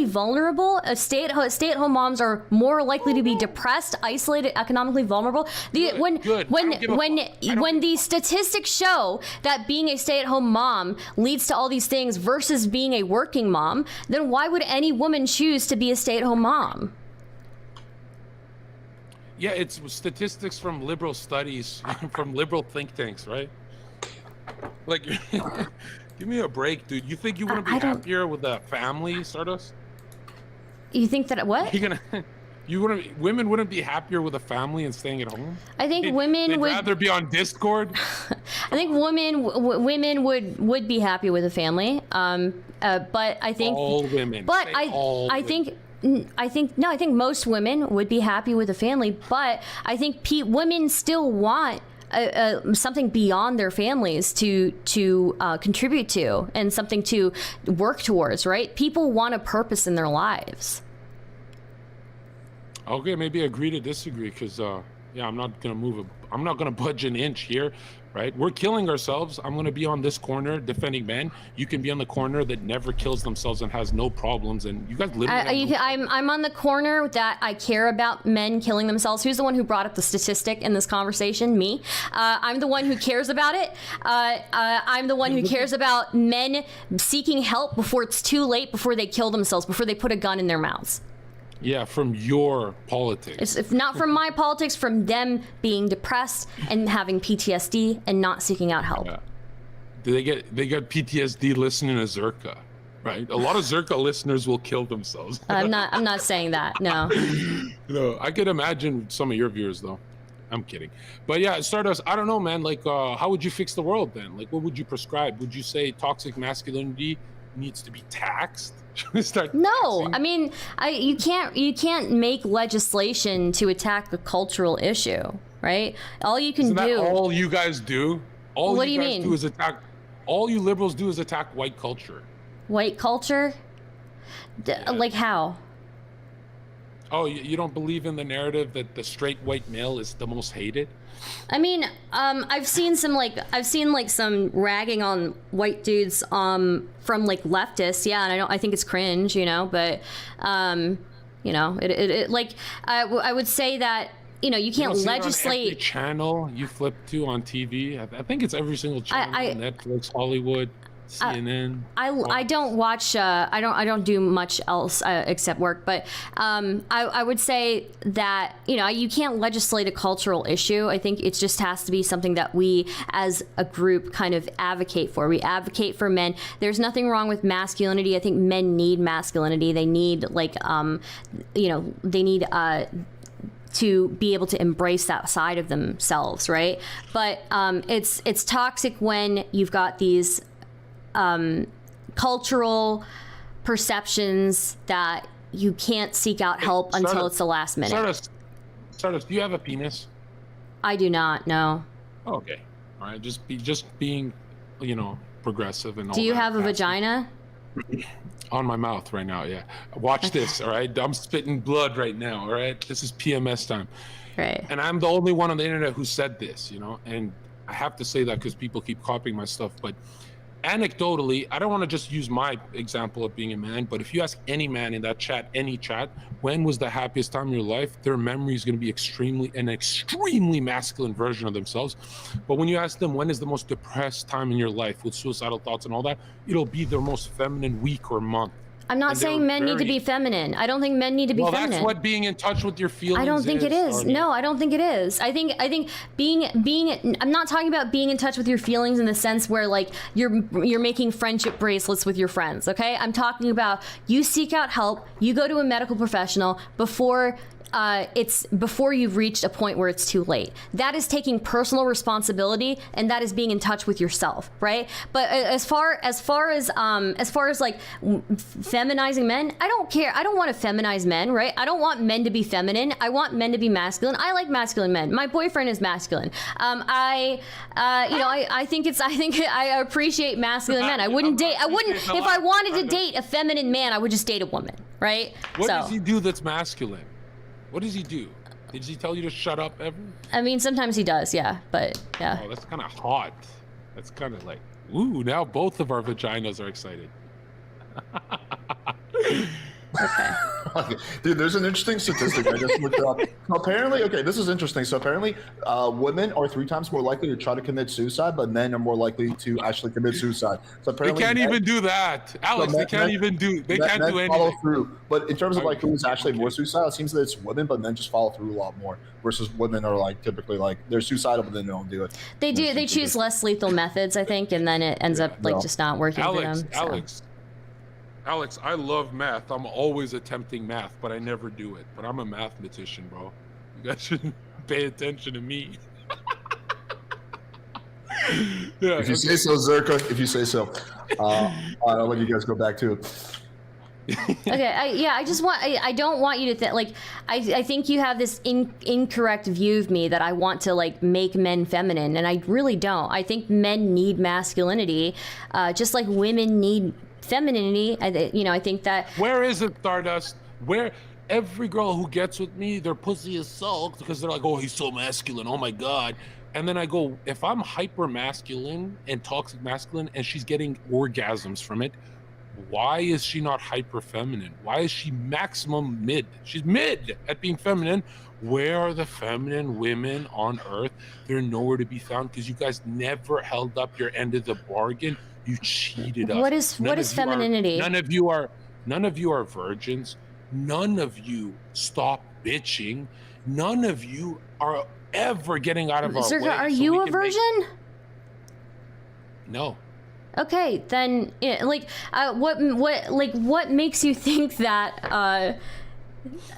vulnerable, stay-at-home moms are more likely to be depressed, isolated, economically vulnerable. When the statistics show that being a stay-at-home mom leads to all these things versus being a working mom, then why would any woman choose to be a stay-at-home mom? Yeah, it's statistics from liberal studies, from liberal think tanks, right? Like, give me a break, dude. You think you want to be happier with a family, Stardust? You think that what? Women wouldn't be happier with a family and staying at home? I think women would would rather be on Discord. women would be happy with a family. But I think all women. But I think most women would be happy with a family. But I think women still want something beyond their families to contribute to and something to work towards, right? People want a purpose in their lives. Okay, maybe agree to disagree, because yeah, I'm not gonna budge an inch here, right? We're killing ourselves. I'm gonna be on this corner defending men. You can be on the corner that never kills themselves and has no problems. And you guys literally. I'm on the corner that I care about men killing themselves. Who's the one who brought up the statistic in this conversation? Me. I'm the one who cares about it. I'm the one who cares about men seeking help before it's too late, before they kill themselves, before they put a gun in their mouths. Yeah, from your politics. It's if not from my politics, from them being depressed and having PTSD and not seeking out help. Yeah. They get PTSD listening to Zherka, right? A lot of Zherka listeners will kill themselves. I'm not saying that. No. No, I could imagine some of your viewers though. I'm kidding. But yeah, Stardust, I don't know, man. Like, how would you fix the world then? Like, what would you prescribe? Would you say toxic masculinity needs to be taxed? No, I mean, you can't make legislation to attack a cultural issue, right? All you can Isn't do. That all you guys do? What do you mean? Do is attack. All you liberals do is attack white culture. White culture? Like how? Oh, you don't believe in the narrative that the straight white male is the most hated? I mean, I've seen some ragging on white dudes from like leftists, yeah, and I think it's cringe, you know, but it like I would say that you can't legislate. Every channel you flip to on TV, I think it's every single channel. Netflix, Hollywood, CNN. I don't watch. I don't do much else except work. But I would say that you can't legislate a cultural issue. I think it just has to be something that we as a group kind of advocate for. We advocate for men. There's nothing wrong with masculinity. I think men need masculinity. They need they need to be able to embrace that side of themselves, right? But it's toxic when you've got these cultural perceptions that you can't seek out help until it's the last minute. Stardust, do you have a penis? I do not, no. Oh, okay. All right, just being, progressive and all that. Do you have a vagina? On my mouth right now, yeah. Watch this, all right? I'm spitting blood right now, all right? This is PMS time. Right. And I'm the only one on the internet who said this, and I have to say that because people keep copying my stuff, but anecdotally, I don't want to just use my example of being a man, but if you ask any man in that chat, any chat, when was the happiest time in your life, their memory is going to be an extremely masculine version of themselves. But when you ask them when is the most depressed time in your life with suicidal thoughts and all that, it'll be their most feminine week or month. I'm not saying men need to be feminine. I don't think men need to be feminine. Well, that's what being in touch with your feelings is. I don't think it is. No, I don't think it is. I think being I'm not talking about being in touch with your feelings in the sense where like you're making friendship bracelets with your friends, okay? I'm talking about you seek out help, you go to a medical professional before you've reached a point where it's too late. That is taking personal responsibility, and that is being in touch with yourself, right? But as far as like feminizing men, I don't care. I don't want to feminize men, right? I don't want men to be feminine. I want men to be masculine. I like masculine men. My boyfriend is masculine. I appreciate masculine men. I wouldn't if I wanted to date a feminine man, I would just date a woman, right? What does he do that's masculine? What does he do? Did he tell you to shut up ever? I mean, sometimes he does, yeah. But, yeah. Oh, that's kind of hot. That's kind of like, ooh, now both of our vaginas are excited. Okay. Dude, there's an interesting statistic I just looked up. Apparently, okay, this is interesting. So apparently, women are 3 times more likely to try to commit suicide, but men are more likely to actually commit suicide. So apparently, they can't even do that, Alex. They can't do anything. Follow through. But in terms of like who's actually more suicidal, it seems that it's women, but men just follow through a lot more. Versus women are like typically like they're suicidal, but then they don't do it. They do. They choose less lethal methods, I think, and then it ends up like just not working for them. Alex, I love math. I'm always attempting math, but I never do it. But I'm a mathematician, bro. You guys should pay attention to me. Yeah, If you say so, Zherka. If you say so. I'll let you guys go back to it. Okay, I don't want you to think, like, I think you have this incorrect view of me that I want to, like, make men feminine, and I really don't. I think men need masculinity, just like women need femininity. I think that... Where is it, Stardust? Where... Every girl who gets with me, their pussy is sulked because they're like, oh, he's so masculine, oh my God. And then I go, if I'm hyper masculine and toxic masculine and she's getting orgasms from it, why is she not hyper feminine? Why is she maximum mid? She's mid at being feminine. Where are the feminine women on earth? They're nowhere to be found because you guys never held up your end of the bargain. You cheated us. What is femininity? None of you are virgins. None of you stop bitching. None of you are ever getting out of our Zherka, way. are you a virgin? No. Okay, then, what makes you think that,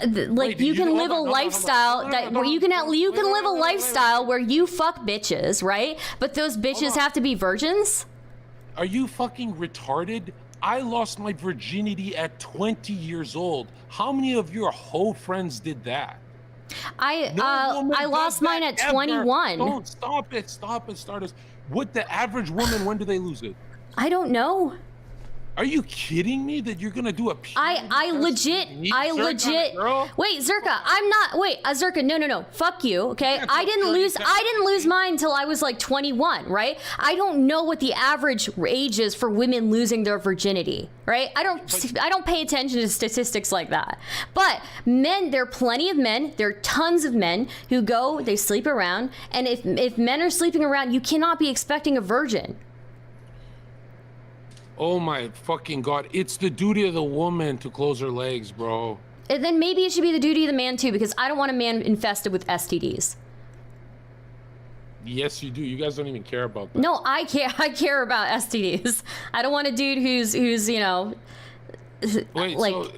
Wait, you can live a lifestyle that where you can live a lifestyle where you fuck bitches, right? But those bitches have to be virgins? Are you fucking retarded? I lost my virginity at 20 years old. How many of your whole friends did that? I lost mine at 21. Don't stop it, Stardust. What the average woman, when do they lose it? I don't know. Are you kidding me that you're gonna do a I legit wait, Zherka, Zherka, no, fuck you, okay? I didn't lose mine until I was like 21, right? I don't know what the average age is for women losing their virginity, right? I don't pay attention to statistics like that. But men, there are plenty of men, there are tons of men who go, they sleep around, and if men are sleeping around, you cannot be expecting a virgin. Oh my fucking God. It's the duty of the woman to close her legs, bro. And then maybe it should be the duty of the man too, because I don't want a man infested with STDs. Yes, you do. You guys don't even care about that. No, I care. I care about STDs. I don't want a dude who's Wait, like, so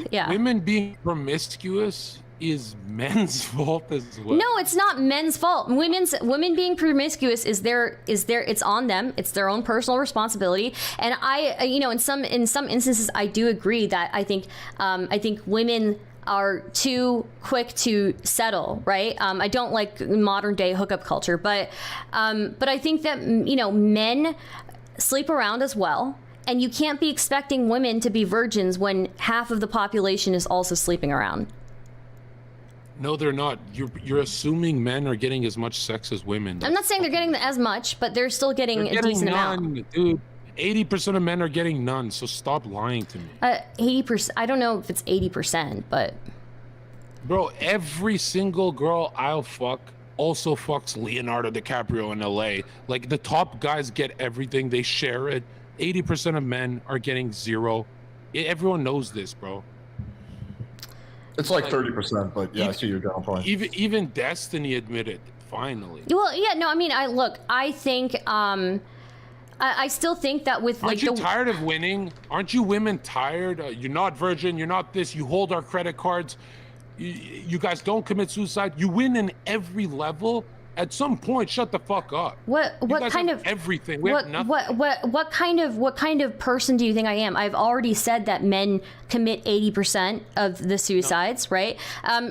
yeah. Women being promiscuous is men's fault as well? No, it's not men's fault. Women being promiscuous is it's on them. It's their own personal responsibility. And in some instances, I do agree that I think women are too quick to settle, right? I don't like modern day hookup culture, but I think that men sleep around as well. And you can't be expecting women to be virgins when half of the population is also sleeping around. No, they're not. You're assuming men are getting as much sex as women. I'm not saying they're getting as much, but they're still getting a decent amount. Dude, 80% of men are getting none, so stop lying to me. 80%. I don't know if it's 80%, but... Bro, every single girl I'll fuck also fucks Leonardo DiCaprio in LA. Like, the top guys get everything. They share it. 80% of men are getting zero. Everyone knows this, bro. It's like 30%, but yeah, I see your general point. Even Destiny admitted, finally. Well, yeah, no, I mean, I think, I still think that with Aren't you tired of winning? Aren't you women tired? You're not virgin, you're not this, you hold our credit cards, you guys don't commit suicide, you win in every level. At some point, shut the fuck up. What kind of everything? We have nothing. What kind of person do you think I am? I've already said that men commit 80% of the suicides, right?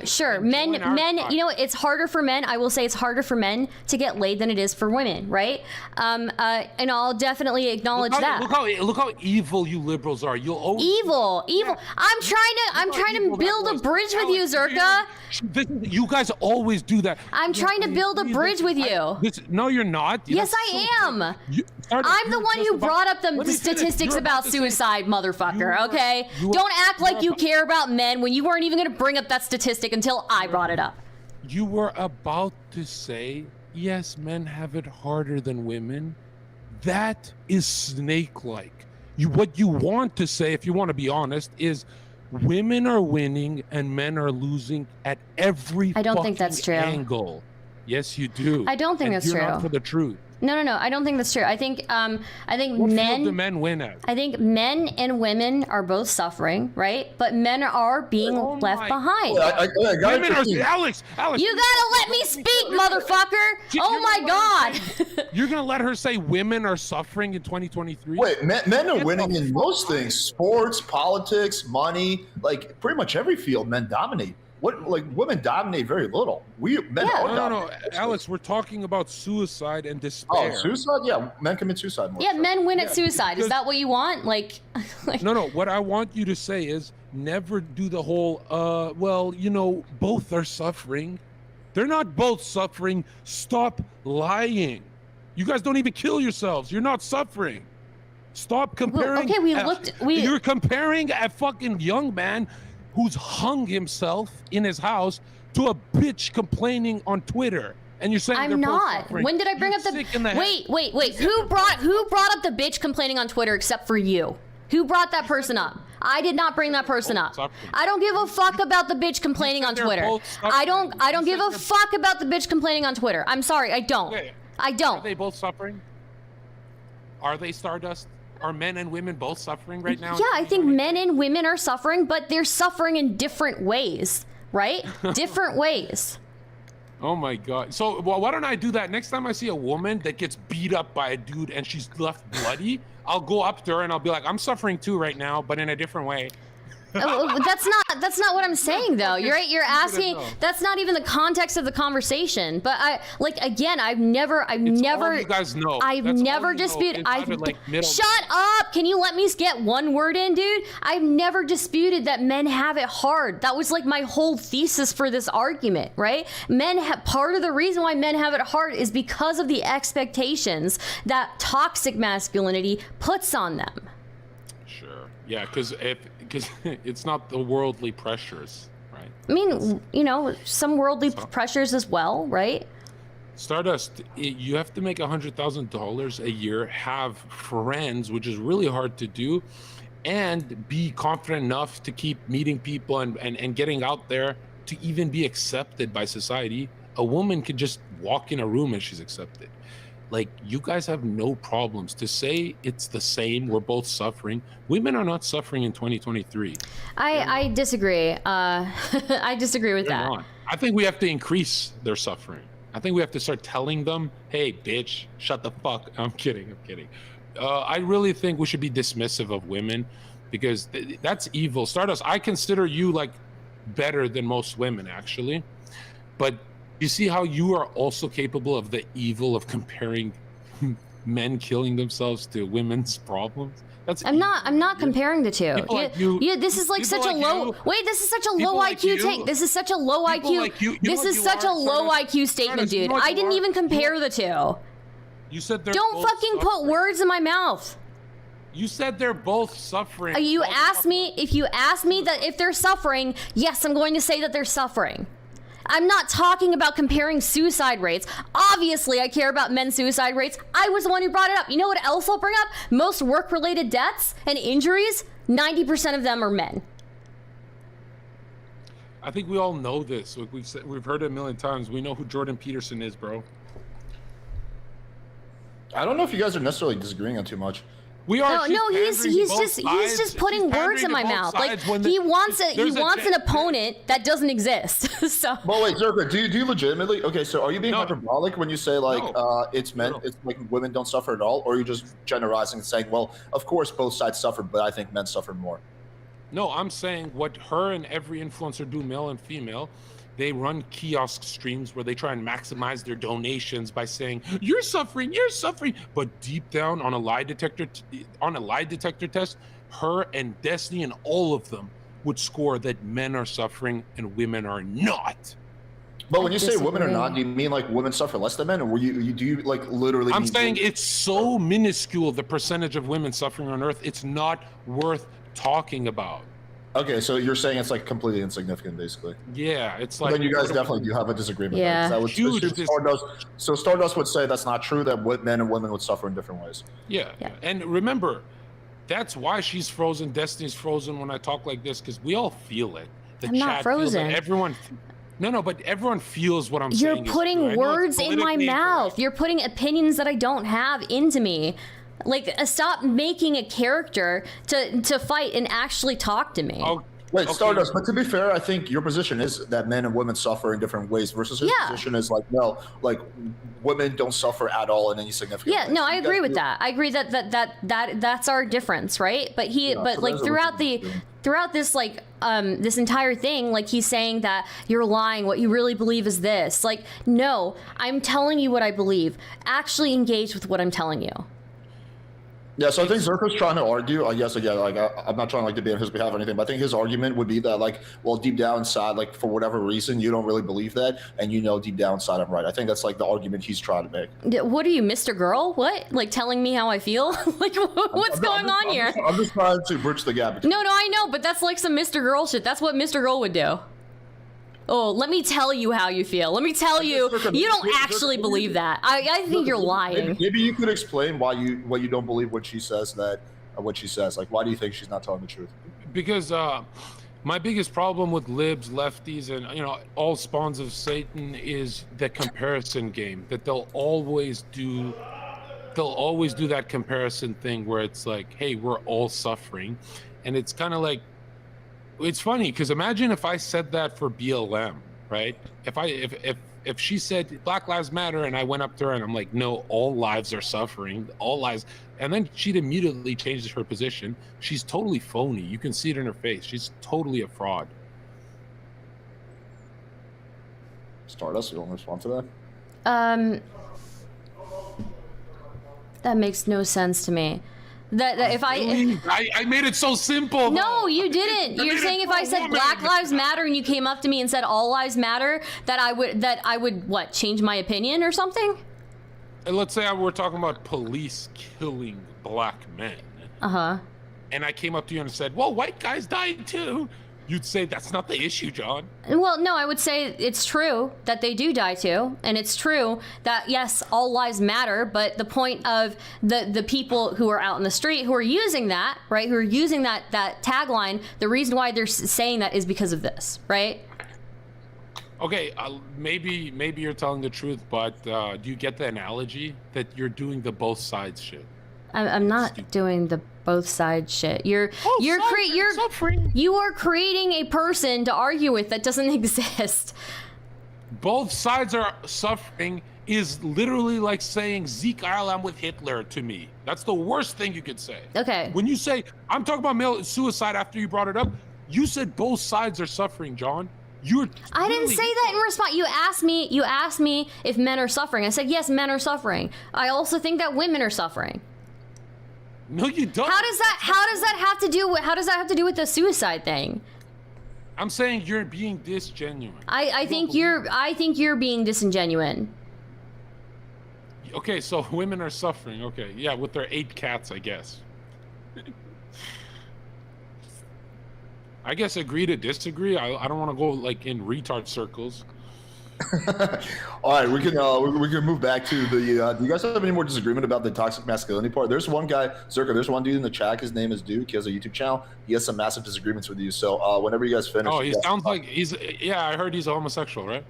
Sure, men. You know, it's harder for men. I will say it's harder for men to get laid than it is for women, right? And I'll definitely acknowledge that. Look how evil you liberals are. You'll always evil. Yeah. I'm trying to build a bridge with you, Zherka. You guys always do that. I'm trying to build a bridge with you. No, you're not. Yes, I am. I'm the one who brought up the statistics about suicide, motherfucker, okay? Don't act like you care about men when you weren't even going to bring up that statistic until I brought it up. You were about to say, yes, men have it harder than women. That is snake-like. What you want to say, if you want to be honest, is women are winning and men are losing at every I don't think that's true. angle. Yes, you do. I don't think that's true. You're not for the truth. No. I don't think that's true. I think What field do men win at? I think men and women are both suffering, right? But men are being left behind. Women are Alex. You gotta let me speak, motherfucker! Oh my god! You're gonna let her say women are suffering in 2023? Wait, men are winning in most things: sports, politics, money. Like pretty much every field, men dominate. Women dominate very little. Men are No, Alex, we're talking about suicide and despair. Oh, suicide? Yeah, men commit suicide more. Yeah, men win at suicide. Is that what you want? Like No. What I want you to say is never do the whole, well, both are suffering. They're not both suffering. Stop lying. You guys don't even kill yourselves. You're not suffering. Stop comparing. You're comparing a fucking young man who's hung himself in his house to a bitch complaining on Twitter, and you're saying I'm not. When did I bring up the? Wait. Who brought up the bitch complaining on Twitter except for you? Who brought that person up? I did not bring that person up. I don't give a fuck about the bitch complaining on Twitter. I don't give a fuck about the bitch complaining on Twitter. I'm sorry, I don't. I don't. Are they both suffering? Are they Stardust? Are men and women both suffering right now? Yeah, I think men and women are suffering, but they're suffering in different ways, right? Different ways. Oh my God. So why don't I do that? Next time I see a woman that gets beat up by a dude and she's left bloody, I'll go up to her and I'll be like, I'm suffering too right now, but in a different way. That's not what I'm saying though. You're asking. That's not even the context of the conversation. But I've never. You guys know. I've never disputed. Shut up! Can you let me get one word in, dude? I've never disputed that men have it hard. That was like my whole thesis for this argument, right? Part of the reason why men have it hard is because of the expectations that toxic masculinity puts on them. Sure. Yeah, because it's not the worldly pressures, right? I mean, some worldly pressures as well, right? Stardust, you have to make $100,000 a year, have friends, which is really hard to do, and be confident enough to keep meeting people and getting out there to even be accepted by society. A woman could just walk in a room and she's accepted. Like, you guys have no problems to say it's the same. We're both suffering. Women are not suffering in 2023. I disagree. I disagree with that. I think we have to increase their suffering. I think we have to start telling them, hey, bitch, shut the fuck. I'm kidding. I really think we should be dismissive of women because that's evil. Stardust, I consider you like better than most women, actually. But you see how you are also capable of the evil of comparing men killing themselves to women's problems? I'm not comparing the two. This is like such a low. Wait, this is such a low IQ take. This is such a low IQ. This is such a low IQ statement, dude. I didn't even compare the two. You said they're don't fucking put words in my mouth. You said they're both suffering. You asked me that if they're suffering, yes, I'm going to say that they're suffering. I'm not talking about comparing suicide rates. Obviously, I care about men's suicide rates. I was the one who brought it up. You know what else I'll bring up? Most work-related deaths and injuries, 90% of them are men. I think we all know this. We've heard it a million times. We know who Jordan Peterson is, bro. I don't know if you guys are necessarily disagreeing on too much. We are. No, he's just putting words in my mouth. Like he wants an opponent that doesn't exist. So. Well, wait, Zherka, do you legitimately? Okay, so are you being hyperbolic when you say like it's men, it's like women don't suffer at all, or are you just generalizing and saying, well, of course both sides suffer, but I think men suffer more? No, I'm saying what her and every influencer do, male and female. They run kiosk streams where they try and maximize their donations by saying, you're suffering. But deep down on a lie detector test, her and Destiny and all of them would score that men are suffering and women are not. But when you say women are not, do you mean like women suffer less than men, or do you like literally? I'm saying it's so minuscule, the percentage of women suffering on Earth, it's not worth talking about. Okay, so you're saying it's like completely insignificant, basically. Yeah, it's like. Then you guys definitely do have a disagreement. Yeah. That huge. Stardust would say that's not true. That men and women would suffer in different ways. Yeah. And remember, that's why she's frozen. Destiny's frozen when I talk like this, because we all feel it. I'm not frozen. Everyone. No, but everyone feels what I'm You're saying. putting I know it's words in my politically mouth. incorrect. You're putting opinions that I don't have into me. Like, stop making a character to fight and actually talk to me. Oh, Wait, okay. Stardust, but to be fair, I think your position is that men and women suffer in different ways versus his Yeah. position is like, no, like women don't suffer at all in any significant Yeah, way. no, So I you agree guys with do- that. I agree that's our difference, right? But so like those are throughout the the throughout this like this entire thing, like he's saying that you're lying. What you really believe is this. Like, no, I'm telling you what I believe. Actually engage with what I'm telling you. Yeah, so I think Zherka's trying to argue, I guess, again, like, I'm not trying to, like, debate on his behalf or anything, but I think his argument would be that, like, well, deep down inside, like, for whatever reason, you don't really believe that, and you know deep down inside I'm right. I think that's, like, the argument he's trying to make. What are you, Mr. Girl? What? Like telling me how I feel? Like, what's going on here? I'm just trying to bridge the gap. No, I know, but that's like some Mr. Girl shit. That's what Mr. Girl would do. Oh, let me tell you how you feel. Let me tell you, you don't actually believe that. I think you're lying. Maybe you could explain why you don't believe what she says what she says. Like, why do you think she's not telling the truth? Because my biggest problem with libs, lefties, and all spawns of Satan is the comparison game. That they'll always do that comparison thing where it's like, hey, we're all suffering, and it's kind of like, it's funny because imagine if I said that for BLM, right? If she said Black Lives Matter and I went up to her and I'm like, no, all lives are suffering, all lives, and then she'd immediately change her position. She's totally phony. You can see it in her face. She's totally a fraud. Stardust, you want to respond to that? That makes no sense to me. That if I made it so simple. No, though. you didn't. You're made saying it if for I a said woman. Black Lives Matter and you came up to me and said all lives matter, that I would what, change my opinion or something? And let's say we're talking about police killing black men. Uh-huh. And I came up to you and said, well, white guys died too. You'd say that's not the issue, John. Well, no, I would say it's true that they do die too, and it's true that yes, all lives matter. But the point of the people who are out in the street who are using that, right, who are using that tagline, the reason why they're saying that is because of this, right? Okay, maybe you're telling the truth, but do you get the analogy that you're doing the both sides shit? I'm not doing the both sides shit. You are creating a person to argue with that doesn't exist. Both sides are suffering is literally like saying Zeke Island with Hitler to me. That's the worst thing you could say. Okay. When you say, I'm talking about male suicide after you brought it up, you said both sides are suffering, John. I didn't say that in response. You asked me if men are suffering. I said, yes, men are suffering. I also think that women are suffering. No, you don't. How does that have to do with the suicide thing? I'm saying you're being disgenuine. I think you're being disingenuine. Okay, so women are suffering. Okay, yeah, with their 8 cats, I guess. I guess agree to disagree. I don't want to go like in retard circles. All right, we can move back to the. Do you guys have any more disagreement about the toxic masculinity part? There's one guy, Zherka. There's one dude in the chat. His name is Duke. He has a YouTube channel. He has some massive disagreements with you. So whenever you guys finish. Oh, he sounds like he's. Yeah, I heard he's a homosexual, right?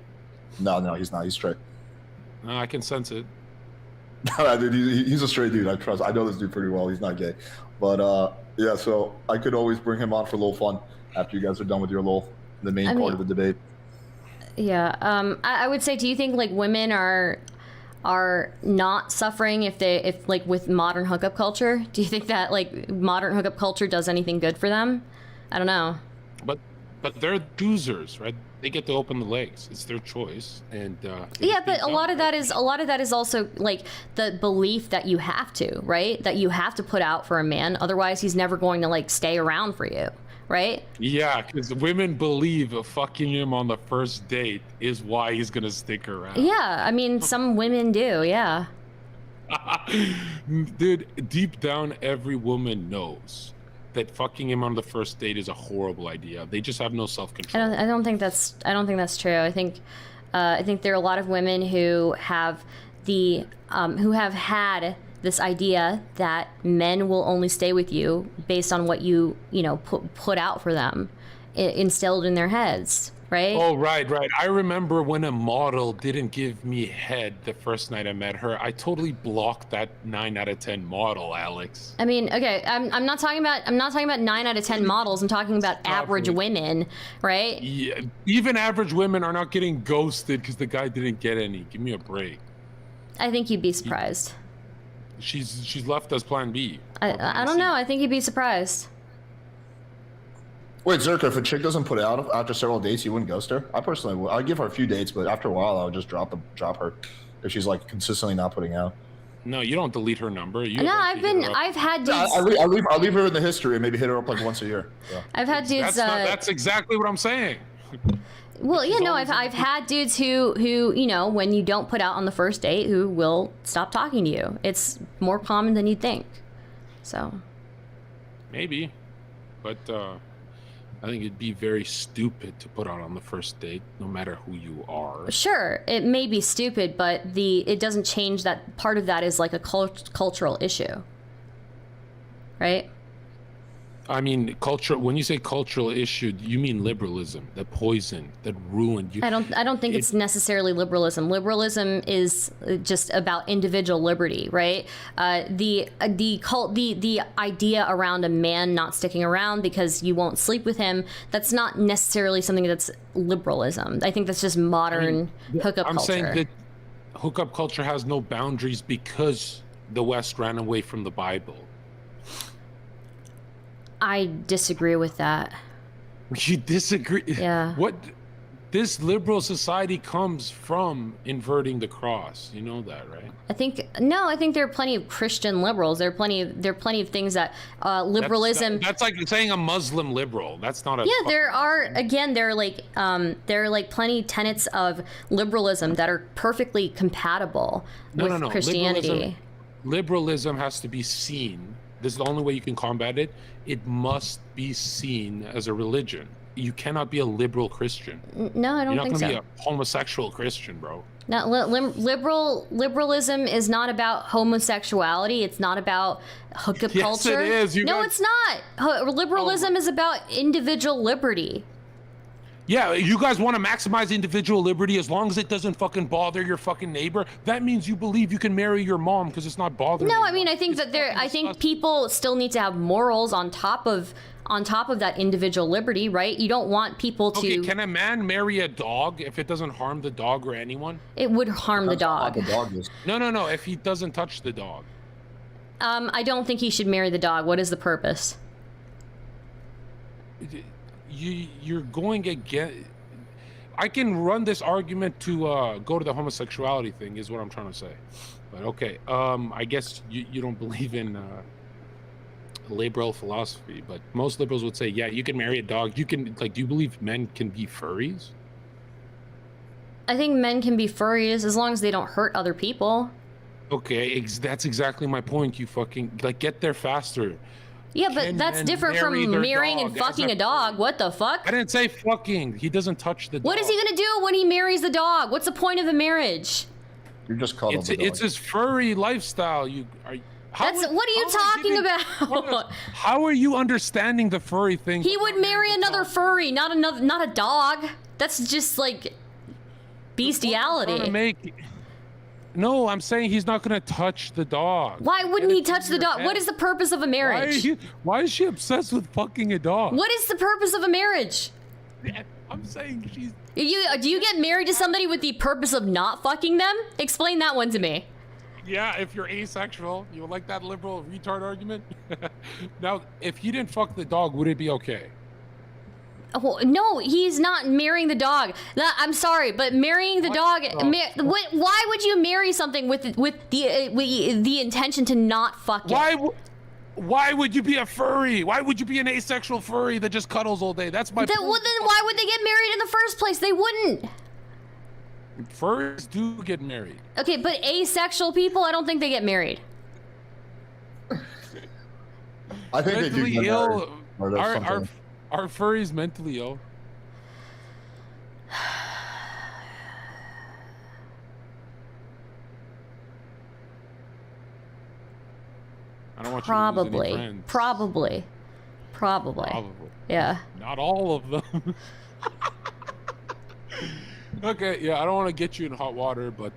No, he's not. He's straight. I can sense it. Dude, he's a straight dude. I trust. I know this dude pretty well. He's not gay, but yeah. So I could always bring him on for a little fun after you guys are done with the main part of the debate. Yeah, I would say, do you think like women are not suffering if like with modern hookup culture? Do you think that like modern hookup culture does anything good for them? I don't know. But they're choosers, right? They get to open the legs. It's their choice, and yeah, but a lot of that is also like the belief that you have to, right? That you have to put out for a man, otherwise he's never going to like stay around for you. Right? Yeah, because women believe fucking him on the first date is why he's gonna stick around. Yeah, I mean, some women do, yeah. Dude, deep down, every woman knows that fucking him on the first date is a horrible idea. They just have no self-control. I don't think that's true. I think there are a lot of women who have had this idea that men will only stay with you based on what you put out for them, instilled in their heads. right? Oh, right. I remember when a model didn't give me head the first night I met her. I totally blocked that 9 out of 10 model, Alex. I mean, okay, I'm not talking about 9 out of 10 models. I'm talking about average women, right? Yeah, even average women are not getting ghosted because the guy didn't get any. Give me a break. I think you'd be surprised. She's left as plan B. I don't know. I think you'd be surprised. Wait, Zherka, if a chick doesn't put out after several dates, you wouldn't ghost her? I personally would. I'd give her a few dates, but after a while, I would just drop her if she's like consistently not putting out. No, you don't delete her number. No, I've had dudes. I leave her in the history and maybe hit her up like once a year. Yeah. I've had dudes. That's exactly what I'm saying. Well, yeah, no, I've had dudes who when you don't put out on the first date, who will stop talking to you. It's more common than you'd think. So. Maybe, but I think it'd be very stupid to put out on the first date, no matter who you are. Sure, it may be stupid, but it doesn't change that part of that is like a cultural issue, right? I mean, when you say cultural issue, you mean liberalism, that poison, that ruined you. I don't think it's necessarily liberalism. Liberalism is just about individual liberty, right? The idea around a man not sticking around because you won't sleep with him, that's not necessarily something that's liberalism. I think that's just modern hookup culture. I'm saying that hookup culture has no boundaries because the West ran away from the Bible. I disagree with that. You disagree? Yeah. What? This liberal society comes from inverting the cross. You know that, right? I think there are plenty of Christian liberals. There are plenty of things that liberalism. That's like saying a Muslim liberal. That's not a. Yeah, there are like plenty tenets of liberalism that are perfectly compatible with Christianity. Liberalism has to be seen. This is the only way you can combat it. It must be seen as a religion. You cannot be a liberal Christian. No, I don't think so. You're not going to be a homosexual Christian, bro. No, liberalism is not about homosexuality. It's not about hookup culture. Yes, it is. It's not. Liberalism is about individual liberty. Yeah, you guys want to maximize individual liberty as long as it doesn't fucking bother your fucking neighbor. That means you believe you can marry your mom because it's not bothering. No, I mean, I think people still need to have morals on top of that individual liberty, right? You don't want people to. Okay, can a man marry a dog if it doesn't harm the dog or anyone? It would harm the dog. No. If he doesn't touch the dog. I don't think he should marry the dog. What is the purpose? You're going again. I can run this argument to go to the homosexuality thing is what I'm trying to say. But okay, I guess you don't believe in liberal philosophy, but most liberals would say, yeah, you can marry a dog. You can, do you believe men can be furries? I think men can be furries as long as they don't hurt other people. Okay, that's exactly my point. You fucking, get there faster. Yeah, but that's different from marrying and fucking a dog. What the fuck? I didn't say fucking. He doesn't touch the dog. What is he gonna do when he marries the dog? What's the point of the marriage? You just cuddle the dog. It's his furry lifestyle. What are you talking about? How are you understanding the furry thing? He would marry another furry, not a dog. That's just like bestiality. No, I'm saying he's not going to touch the dog. Why wouldn't he touch the dog? What is the purpose of a marriage? Why is she obsessed with fucking a dog? What is the purpose of a marriage? I'm saying she's... Do you get married to somebody with the purpose of not fucking them? Explain that one to me. Yeah, if you're asexual, you would like that liberal retard argument? Now, if he didn't fuck the dog, would it be okay? Oh, no, he's not marrying the dog. I'm sorry, but marrying the dog. Why would you marry something with the intention to not fuck it? Why would you be a furry? Why would you be an asexual furry that just cuddles all day? That's my point. Then why would they get married in the first place? They wouldn't. Furries do get married. Okay, but asexual people, I don't think they get married. I think they do get married. Are furries mentally ill? I don't want you to lose any friends. Probably. Yeah. Not all of them. Okay, yeah, I don't want to get you in hot water, but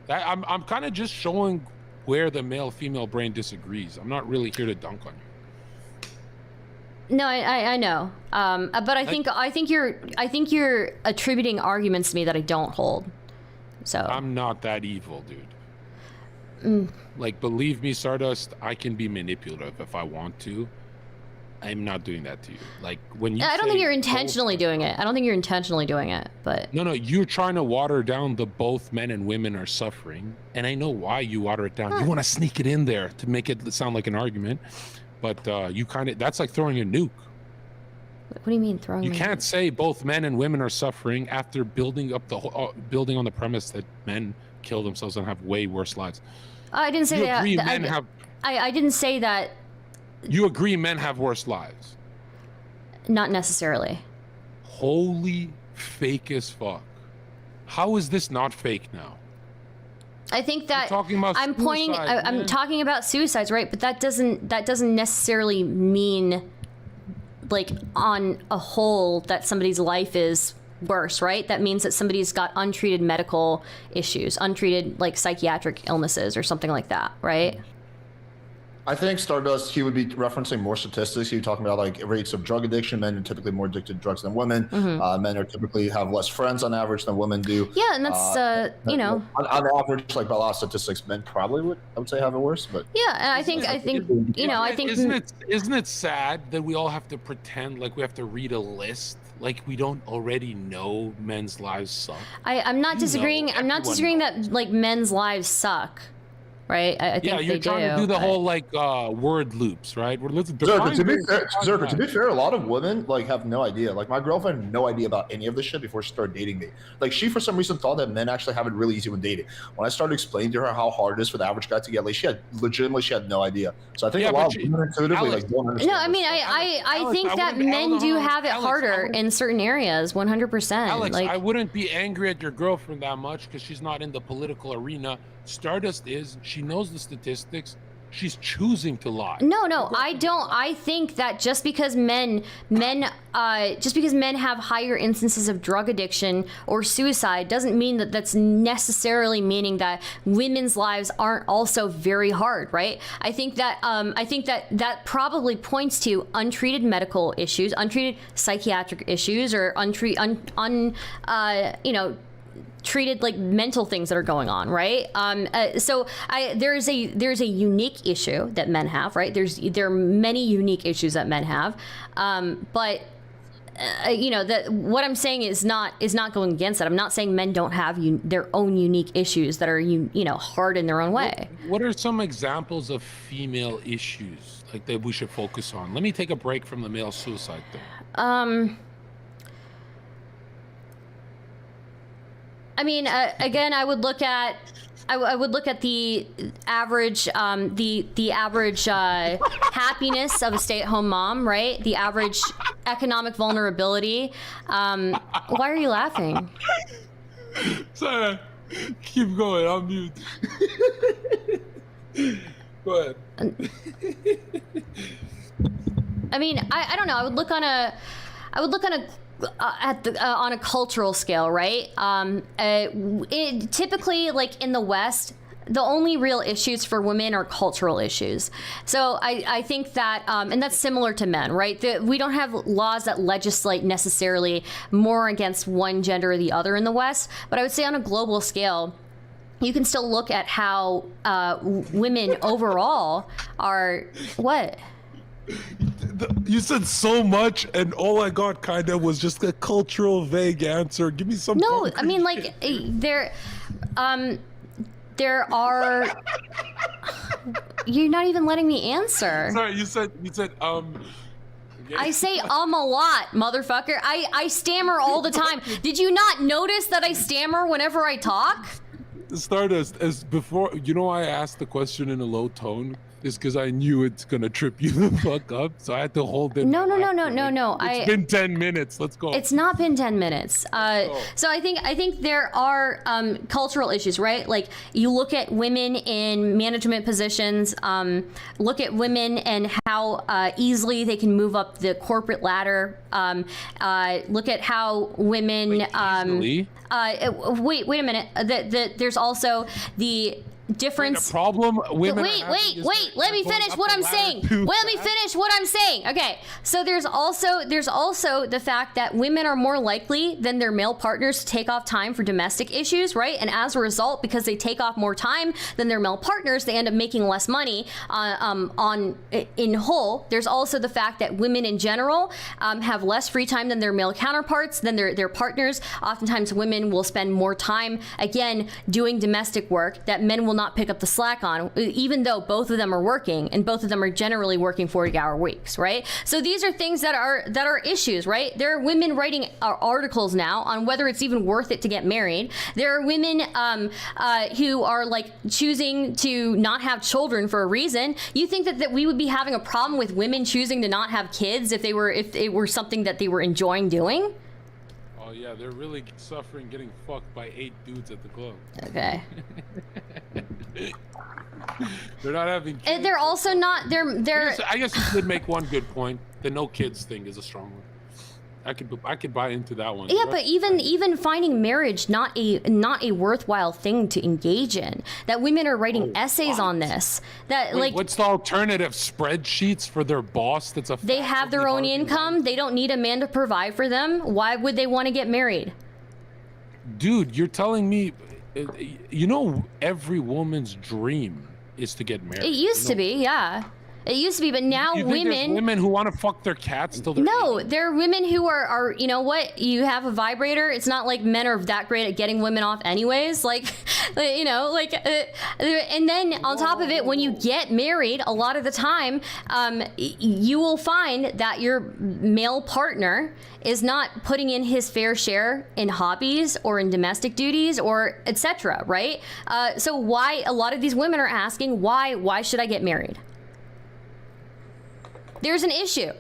I'm kind of just showing where the male-female brain disagrees. I'm not really here to dunk on you. No, I know. But I think you're attributing arguments to me that I don't hold. So I'm not that evil, dude. Like, believe me, Stardust, I can be manipulative if I want to. I'm not doing that to you. Like, when you I don't think you're intentionally both, doing it. I don't think you're intentionally doing it, but no, you're trying to water down the both men and women are suffering, and I know why you water it down. You want to sneak it in there to make it sound like an argument, but you kind of, that's like throwing a nuke. What do you mean throwing? You can't say both men and women are suffering after building up the whole, building on the premise that men kill themselves and have way worse lives. I didn't say that. I didn't say that. You agree men have worse lives? Not necessarily. Holy fake as fuck. How is this not fake now? I think that talking about I'm pointing. I'm talking about suicides, right? But that doesn't necessarily mean, like, on a whole, that somebody's life is worse, right? That means that somebody's got untreated medical issues, untreated, like, psychiatric illnesses or something like that, right? I think Stardust, he would be referencing more statistics. He would be talking about like rates of drug addiction. Men are typically more addicted to drugs than women. Men are typically have less friends on average than women do. Yeah, and that's you know, on average, like by a lot of statistics, men probably would, I would say, have it worse. But yeah, and I think you know, I think isn't it sad that we all have to pretend like we have to read a list, like we don't already know men's lives suck? I'm not disagreeing. I'm not disagreeing that like men's lives suck. Right? I think yeah, you're trying to do the whole like word loops, right? Zherka, to be fair, a lot of women like have no idea. Like my girlfriend had no idea about any of this shit before she started dating me. Like she for some reason thought that men actually have it really easy when dating. When I started explaining to her how hard it is for the average guy to get laid, she had no idea. So I think a lot of women intuitively like don't understand. No, I mean I think that men do have it harder in certain areas, 100%. Alex, like, I wouldn't be angry at your girlfriend that much because she's not in the political arena. Stardust is. She knows the statistics. She's choosing to lie. No, I don't. I think that just because men have higher instances of drug addiction or suicide doesn't mean that that's necessarily meaning that women's lives aren't also very hard, right? I think that probably points to untreated medical issues, untreated psychiatric issues, or treated like mental things that are going on, right? So there's a unique issue that men have, right? There are many unique issues that men have, but that what I'm saying is not going against it. I'm not saying men don't have their own unique issues that are hard in their own way. What are some examples of female issues like that we should focus on? Let me take a break from the male suicide thing. I mean, again, I would look at the average happiness of a stay-at-home mom, right? The average economic vulnerability. Why are you laughing? Sorry, keep going. I'll mute. Go ahead. I mean, I don't know. I would look on a cultural scale, right? Typically, like in the West, the only real issues for women are cultural issues. So I think that, and that's similar to men, right? We don't have laws that legislate necessarily more against one gender or the other in the West, but I would say on a global scale, you can still look at how women overall are, what? You said so much, and all I got kind of was just a cultural vague answer. Give me some. No, I mean, like there are. You're not even letting me answer. Sorry, you said. I say a lot, motherfucker. I stammer all the time. Did you not notice that I stammer whenever I talk? Stardust, as before, I asked the question in a low tone is because I knew it's gonna trip you the fuck up, so I had to hold it. No. It's been 10 minutes. Let's go. It's not been 10 minutes. So I think there are cultural issues, right? Like you look at women in management positions, look at women and how easily they can move up the corporate ladder. Look at how women. Wait a minute. There's also the difference. The problem. Women Wait. Let me finish what I'm saying. Okay. So there's also the fact that women are more likely than their male partners to take off time for domestic issues, right? And as a result, because they take off more time than their male partners, they end up making less money in whole. There's also the fact that women in general have less free time than their male counterparts, than their partners. Oftentimes, women will spend more time again doing domestic work that men will not pick up the slack on, even though both of them are working, and both of them are generally working 40-hour weeks, right? So these are things that are issues, right? There are women writing articles now on whether it's even worth it to get married. There are women who are like choosing to not have children for a reason. You think that we would be having a problem with women choosing to not have kids if it were something that they were enjoying doing? Oh yeah, they're really suffering getting fucked by 8 dudes at the club. Okay. They're not having kids. And they're also not. They're. I guess you could make one good point. The no kids thing is a strong one. I could buy into that one. Yeah, but even finding marriage not a worthwhile thing to engage in. That women are writing essays on this. That Wait, what's the alternative? Spreadsheets for their boss? They have their own income. They don't need a man to provide for them. Why would they want to get married? Dude, you're telling me, you know, every woman's dream is to get married. It used to be, yeah. It used to be, but now women who want to fuck their cats till they're no, 80? there are women who are, you know what? You have a vibrator. It's not like men are that great at getting women off anyways. Like, you know, like, and then on top of it, when you get married, a lot of the time, you will find that your male partner is not putting in his fair share in hobbies or in domestic duties or etc. Right? So why a lot of these women are asking why should I get married? There's an issue,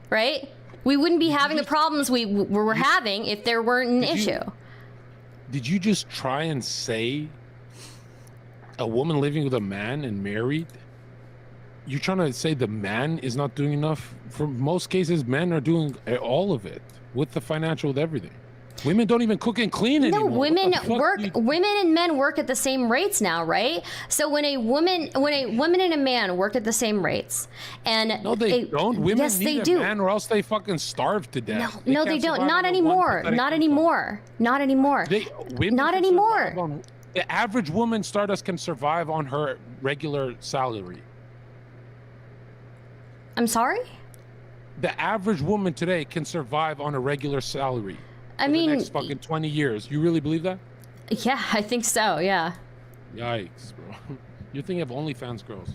right? We wouldn't be having the problems we're having if there weren't an issue. Did you just try and say a woman living with a man and married? You're trying to say the man is not doing enough? For most cases, men are doing all of it with the financial, with everything. Women don't even cook and clean anymore. No, women and men work at the same rates now, right? So when a woman and a man work at the same rates, and no, they don't. Women yes, need they a do. man, or else they fucking starve to death. No, they don't. Not anymore. Not anymore. Not anymore. Not anymore. The average woman, Stardust, can survive on her regular salary. I'm sorry? The average woman today can survive on a regular salary. I mean, the next fucking 20 years. You really believe that? Yeah, I think so, yeah. Yikes, bro. You're thinking of OnlyFans girls.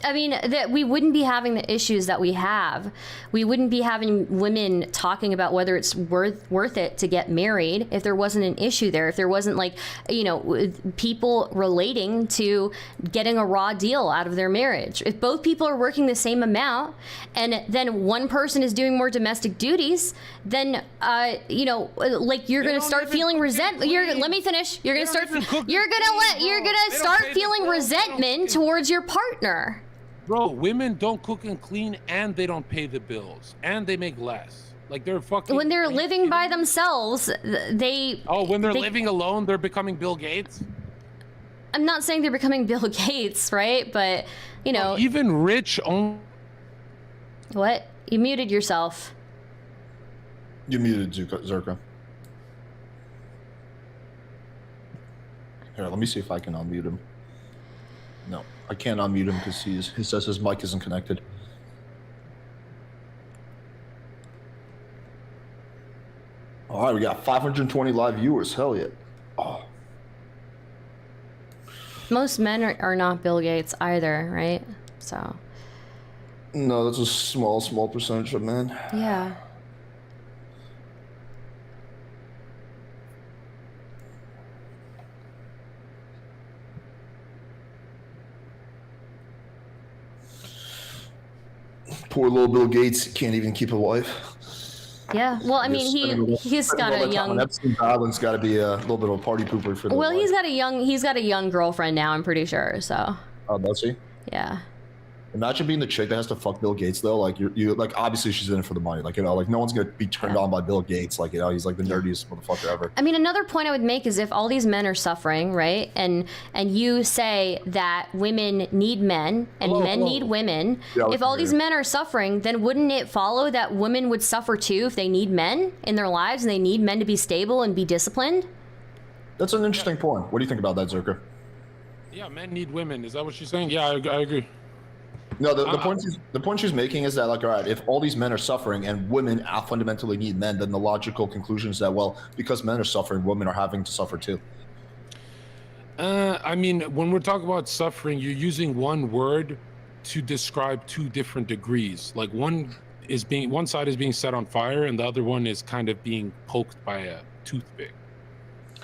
I mean, that we wouldn't be having the issues that we have. We wouldn't be having women talking about whether it's worth it to get married if there wasn't an issue there. If there wasn't, like, you know, people relating to getting a raw deal out of their marriage. If both people are working the same amount and then one person is doing more domestic duties, then, you know, like, you're going to start feeling resentment. Let me finish. You're going to start feeling resentment towards your partner. Bro, women don't cook and clean, and they don't pay the bills, and they make less. Like, they're fucking... When they're living by themselves, they... Oh, when they're living alone, they're becoming Bill Gates? I'm not saying they're becoming Bill Gates, right? But, you know... Even rich own... What? You muted yourself. You muted Zherka. Here, let me see if I can unmute him. No, I can't unmute him because he says his mic isn't connected. All right, we got 520 live viewers. Hell yeah. Oh. Most men are not Bill Gates either, right? So. No, that's a small percentage of men. Yeah. Poor little Bill Gates can't even keep a wife. Yeah. Well, I mean, he's got a young. Epstein Island's got to be a little bit of a party pooper for the. Well, he's got a young girlfriend now. I'm pretty sure. So. Oh, does he? Yeah. Imagine being the chick that has to fuck Bill Gates though. Like you like obviously she's in it for the money. Like like no one's gonna be turned on by Bill Gates. Like he's like the nerdiest motherfucker ever. I mean, another point I would make is if all these men are suffering, right, and you say that women need men and men need women, if all these men are suffering, then wouldn't it follow that women would suffer too if they need men in their lives and they need men to be stable and be disciplined? That's an interesting point. What do you think about that, Zherka? Yeah, men need women. Is that what she's saying? Yeah, I agree. No, the point she's making is that, like, all right, if all these men are suffering and women fundamentally need men, then the logical conclusion is that, well, because men are suffering, women are having to suffer too. I mean, when we're talking about suffering, you're using one word to describe two different degrees. Like one side is being set on fire, and the other one is kind of being poked by a toothpick.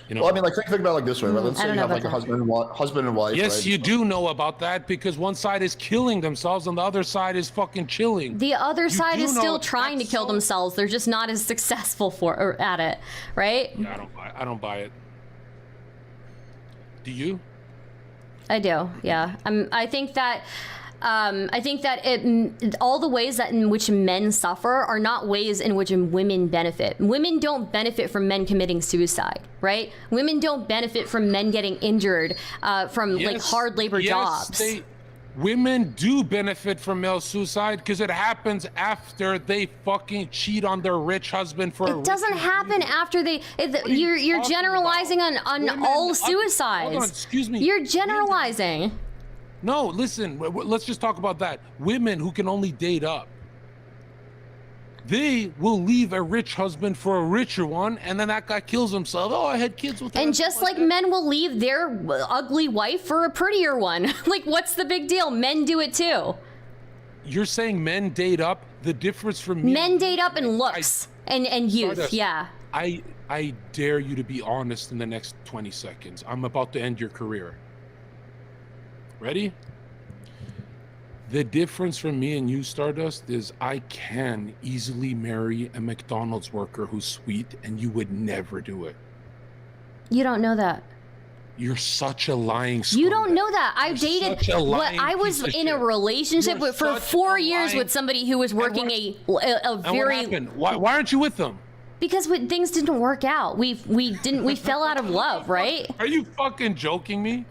You know? Well, I mean, like think about it like this way, right? Let's say you have like a husband and wife. Yes, right? you do know about that because one side is killing themselves and the other side is fucking chilling. The other side is still trying to kill themselves. They're just not as successful at it, right? Yeah, I don't buy it. Do you? I do. Yeah. I think that all the ways that in which men suffer are not ways in which women benefit. Women don't benefit from men committing suicide, right? Women don't benefit from men getting injured from like hard labor jobs. Women do benefit from male suicide because it happens after they fucking cheat on their rich husband for. It doesn't happen after they. You're generalizing on all suicides. Hold on, excuse me. You're generalizing. No, listen, let's just talk about that. Women who can only date up, they will leave a rich husband for a richer one, and then that guy kills himself. Oh, I had kids with her. And just like men will leave their ugly wife for a prettier one. Like, what's the big deal? Men do it too. You're saying men date up? The difference for me... Men date up in looks and youth, Stardust, yeah. I dare you to be honest in the next 20 seconds. I'm about to end your career. Ready? The difference from me and you, Stardust, is I can easily marry a McDonald's worker who's sweet, and you would never do it. You don't know that. You're such a lying scumbag. You don't know that. I dated. I was in a relationship for 4 years with somebody who was working a very. What happened? Why aren't you with them? Because things didn't work out. We fell out of love, right? Are you fucking joking me?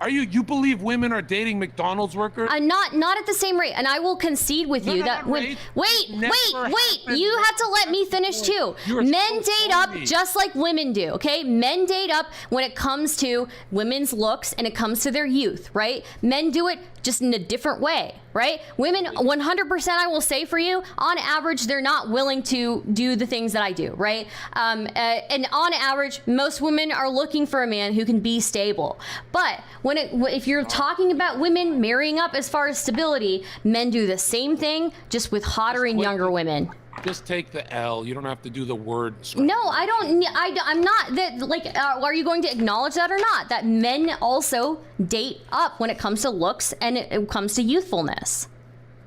You believe women are dating McDonald's workers? Not at the same rate, and I will concede with you that wait, you have to let me finish too. Men date up just like women do, okay? Men date up when it comes to women's looks and it comes to their youth, right? Men do it just in a different way, right? Women, 100% I will say for you, on average, they're not willing to do the things that I do, right? And on average, most women are looking for a man who can be stable. But if you're talking about women marrying up as far as stability, men do the same thing, just with hotter and younger women. Just take the L. You don't have to do the word. No, I don't. I'm not that. Like, are you going to acknowledge that or not? That men also date up when it comes to looks and it comes to youthfulness.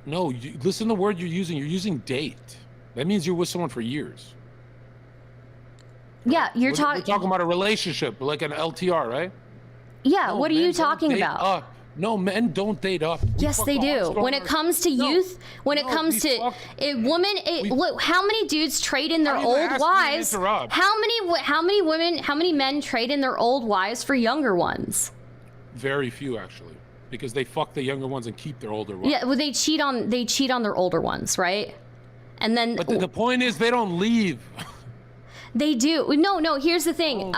No, listen to the word you're using. You're using date. That means you're with someone for years. Yeah, you're talking. We're talking about a relationship, like an LTR, right? Yeah. No, what are you talking about? No, men don't date up. Yes, they do. When it comes to youth, when it comes to a woman, look, how many dudes trade in their old wives? How many men trade in their old wives for younger ones? Very few, actually, because they fuck the younger ones and keep their older ones. Yeah, well, they cheat on their older ones, right? And then. But the point is, they don't leave. They do. No, here's the thing.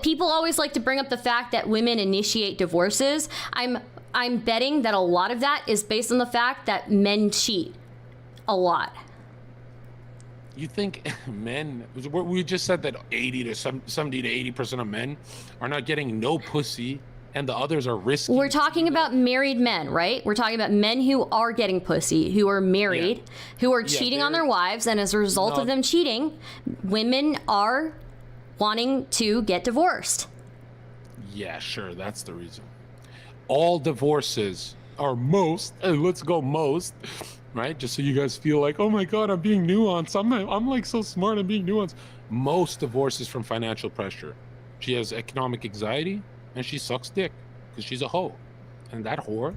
People always like to bring up the fact that women initiate divorces. I'm betting that a lot of that is based on the fact that men cheat a lot. You think men, we just said that 70 to 80% of men are not getting no pussy and the others are risky. We're talking about married men, right? We're talking about men who are getting pussy, who are married, who are cheating on their wives, and as a result of them cheating, women are wanting to get divorced. Yeah, sure, that's the reason. All divorces are most right? Just so you guys feel like, oh my God, I'm being nuanced. I'm like so smart, I'm being nuanced. Most divorce is from financial pressure. She has economic anxiety and she sucks dick because she's a hoe. And that whore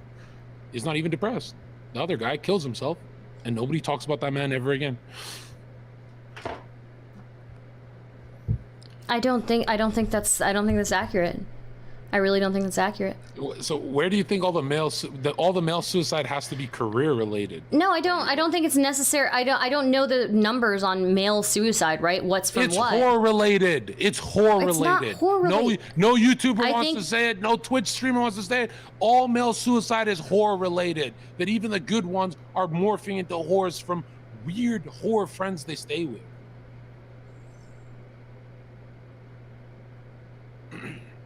is not even depressed. The other guy kills himself and nobody talks about that man ever again. I don't think that's accurate. I really don't think that's accurate. So where do you think all the male suicide has to be career related? No, I don't think it's necessary. I don't know the numbers on male suicide, right? What's from what? It's whore related. It's whore related. It's not whore related. No YouTuber wants to say it. No Twitch streamer wants to say it. All male suicide is whore related. That even the good ones are morphing into whores from weird whore friends they stay with.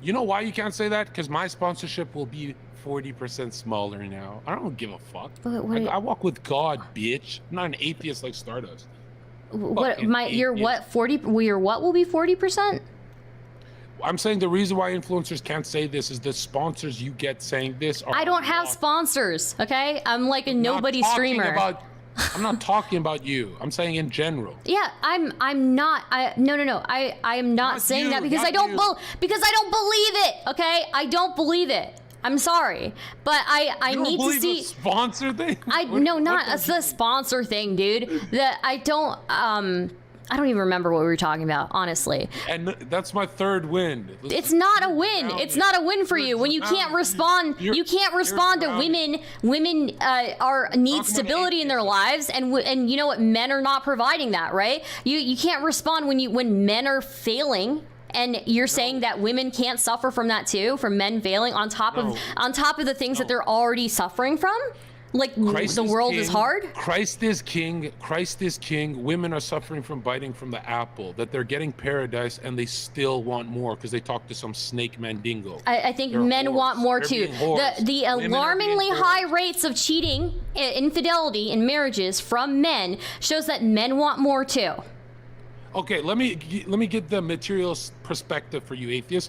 You know why you can't say that? Because my sponsorship will be 40% smaller now. I don't give a fuck. I walk with God, bitch. I'm not an atheist like Stardust. Your what will be 40%? I'm saying the reason why influencers can't say this is the sponsors you get saying this are. I don't have sponsors, okay? I'm like a nobody streamer. I'm not talking about you. I'm saying in general. Yeah, I'm not. No. I am not saying that because I don't believe it. Okay, I don't believe it. I'm sorry, but I need to see the sponsor thing. It's the sponsor thing, dude. I don't even remember what we were talking about, honestly. And that's my third win. It's not a win. It's not a win for you when you can't respond. You can't respond to women. Women need stability in their lives, and you know what? Men are not providing that, right? You can't respond when men are failing. And you're saying that women can't suffer from that too, from men failing on top of the things that they're already suffering from. Like the world is hard. Christ is king. Christ is king. Women are suffering from biting from the apple. That they're getting paradise and they still want more because they talk to some snake mandingo. I think men want more too. The alarmingly high rates of cheating, infidelity in marriages from men shows that men want more too. Okay, let me get the material perspective for you atheists.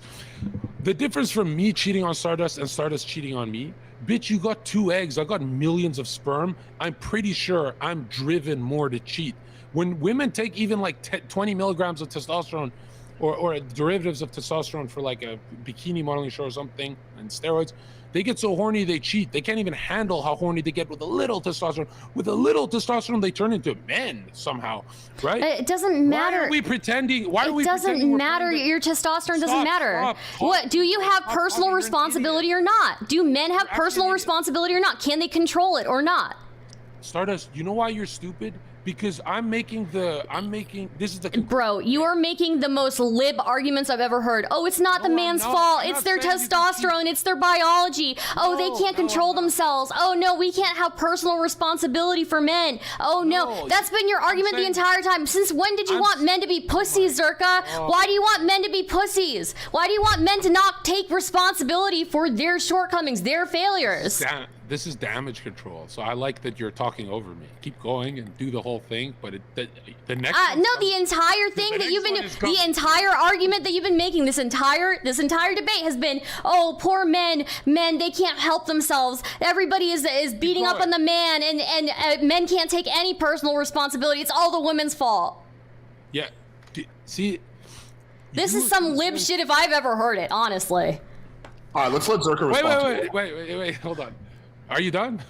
The difference from me cheating on Stardust and Stardust cheating on me. Bitch, you got 2 eggs. I got millions of sperm. I'm pretty sure I'm driven more to cheat. When women take even like 20 milligrams of testosterone or derivatives of testosterone for like a bikini modeling show or something and steroids, they get so horny they cheat. They can't even handle how horny they get with a little testosterone. With a little testosterone, they turn into men somehow, right? It doesn't matter. Why are we pretending? It doesn't matter. Your testosterone doesn't matter. What do you have personal responsibility or not? Do men have personal responsibility or not? Can they control it or not? Stardust, you know why you're stupid? Because this is the bro, you are making the most lib arguments I've ever heard. Oh, it's not the man's fault. It's their testosterone. It's their biology. Oh, they can't control themselves. Oh no, we can't have personal responsibility for men. Oh no, that's been your argument the entire time. Since when did you want men to be pussies, Zherka? Why do you want men to be pussies? Why do you want men to not take responsibility for their shortcomings, their failures? This is damage control, so I like that you're talking over me. Keep going and do the whole thing, but the next the entire thing that you've been the entire argument that you've been making, this entire debate has been, oh, poor men, they can't help themselves. Everybody is beating up on the man, and men can't take any personal responsibility. It's all the women's fault. Yeah, see, this is some lib shit if I've ever heard it, honestly. All right, let's let Zherka respond. Wait, hold on. Are you done?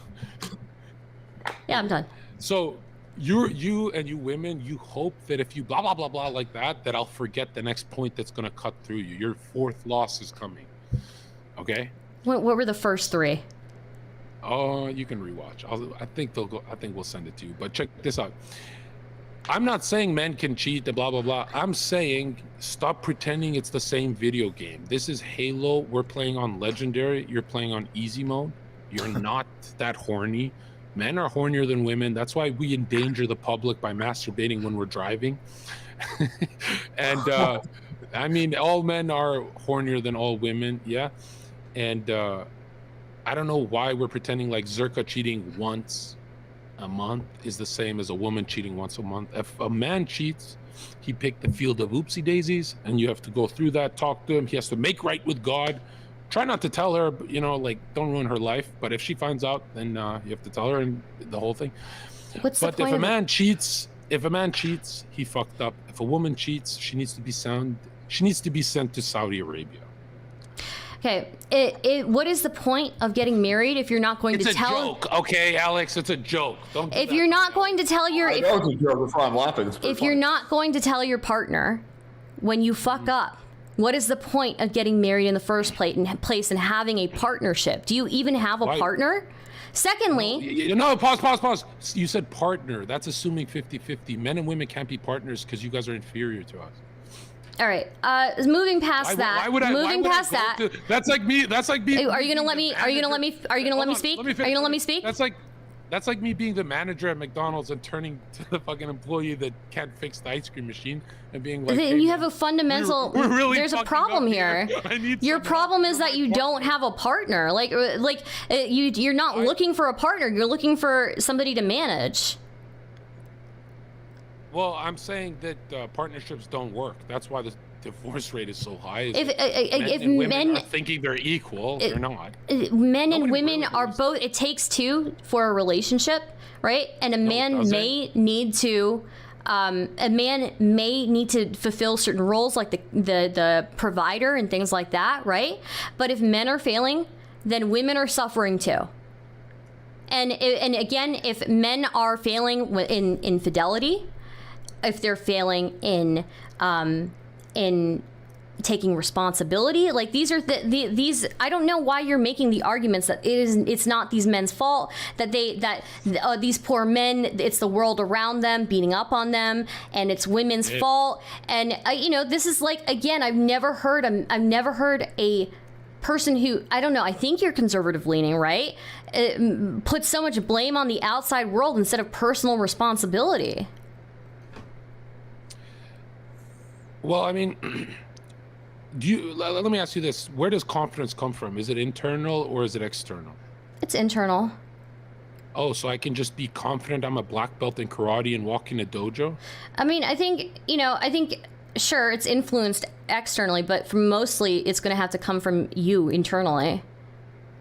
Yeah, I'm done. So you women, you hope that if you blah blah blah blah like that I'll forget the next point that's gonna cut through you. Your fourth loss is coming. Okay? What were the first 3? Oh, you can rewatch. I think we'll send it to you. But check this out. I'm not saying men can cheat and blah blah blah. I'm saying stop pretending it's the same video game. This is Halo. We're playing on Legendary. You're playing on easy mode. You're not that horny. Men are hornier than women. That's why we endanger the public by masturbating when we're driving. And I mean, all men are hornier than all women, yeah. And I don't know why we're pretending like Zherka cheating once a month is the same as a woman cheating once a month. If a man cheats, he picked the field of oopsie daisies, and you have to go through that, talk to him. He has to make right with God, try not to tell her, you know, like don't ruin her life. But if she finds out, then you have to tell her and the whole thing. What's but the point if a man cheats, he fucked up. If a woman cheats, she needs to be sent to Saudi Arabia. Okay, what is the point of getting married if you're not going to tell? It's a joke, okay, Alex. It's a joke. Don't. If you're not going to tell your, I'm laughing. If you're not going to tell your partner when you fuck up, what is the point of getting married in the first place and having a partnership? Do you even have a partner? Secondly, no, pause. You said partner. That's assuming 50-50. Men and women can't be partners because you guys are inferior to us. All right. Moving past that. That's like me. Are you gonna let me? Are you gonna let me? Are you gonna let me speak? Are you gonna let me speak? That's like me being the manager at McDonald's and turning to the fucking employee that can't fix the ice cream machine and being like, hey, you have a fundamental. We're really there's a problem here. Your problem is that you don't have a partner. You're not looking for a partner. You're looking for somebody to manage. Well, I'm saying that partnerships don't work. That's why the divorce rate is so high. If men are thinking they're equal, they're not. Men and women are both. It takes two for a relationship, right? And a man may need to. A man may need to fulfill certain roles, like the provider and things like that, right? But if men are failing, then women are suffering too. And again, if men are failing in infidelity, if they're failing in taking responsibility, like these are these. I don't know why you're making the arguments that it's not these men's fault, that these poor men, it's the world around them beating up on them, and it's women's fault. And this is like, again, I've never heard a person who, I don't know, I think you're conservative leaning, right? Put so much blame on the outside world instead of personal responsibility. Well, I mean, let me ask you this. Where does confidence come from? Is it internal or is it external? It's internal. Oh, so I can just be confident I'm a black belt in karate and walk in a dojo? I mean, I think, sure, it's influenced externally, but mostly it's going to have to come from you internally.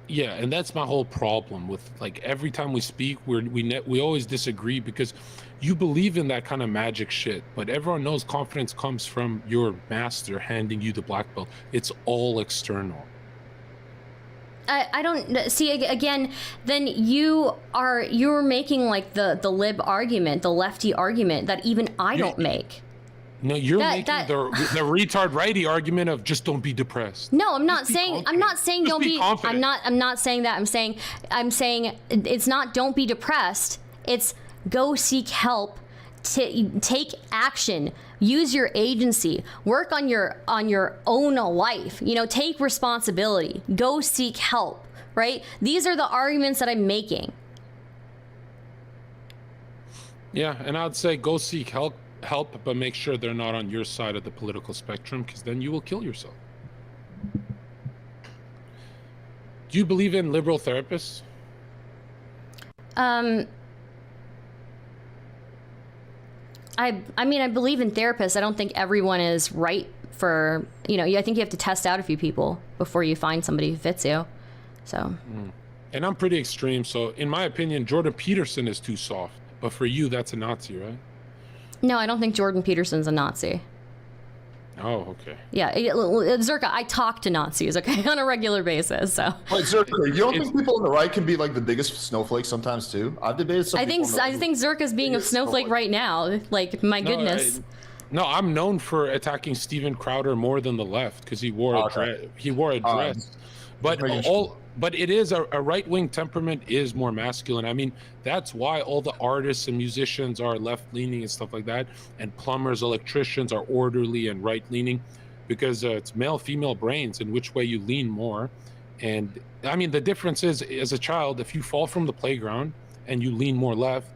Yeah, and that's my whole problem with, like, every time we speak, we always disagree because you believe in that kind of magic shit, but everyone knows confidence comes from your master handing you the black belt. It's all external. I don't see, again, then you're making like the lib argument, the lefty argument that even I don't make. No, you're making the retard righty argument of just don't be depressed. No, I'm not saying don't be confident. I'm not saying that. I'm saying it's not don't be depressed. It's go seek help, take action, use your agency, work on your own life. Take responsibility. Go seek help, right? These are the arguments that I'm making. Yeah, and I'd say go seek help, but make sure they're not on your side of the political spectrum, because then you will kill yourself. Do you believe in liberal therapists? I mean, I believe in therapists. I don't think everyone is right for, I think you have to test out a few people before you find somebody who fits you. So. And I'm pretty extreme. So in my opinion, Jordan Peterson is too soft. But for you, that's a Nazi, right? No, I don't think Jordan Peterson's a Nazi. Oh, okay. Yeah, Zherka, I talk to Nazis, okay, on a regular basis. So. Wait, Zherka, you don't think people on the right can be like the biggest snowflakes sometimes too? I've debated some. I think Zherka's being a snowflake right now. Like, my goodness. No, I'm known for attacking Steven Crowder more than the left because he wore a dress. He wore a dress, but it is a right-wing temperament is more masculine. I mean, that's why all the artists and musicians are left-leaning and stuff like that, and plumbers, electricians are orderly and right-leaning, because it's male-female brains and which way you lean more. And I mean, the difference is, as a child, if you fall from the playground and you lean more left,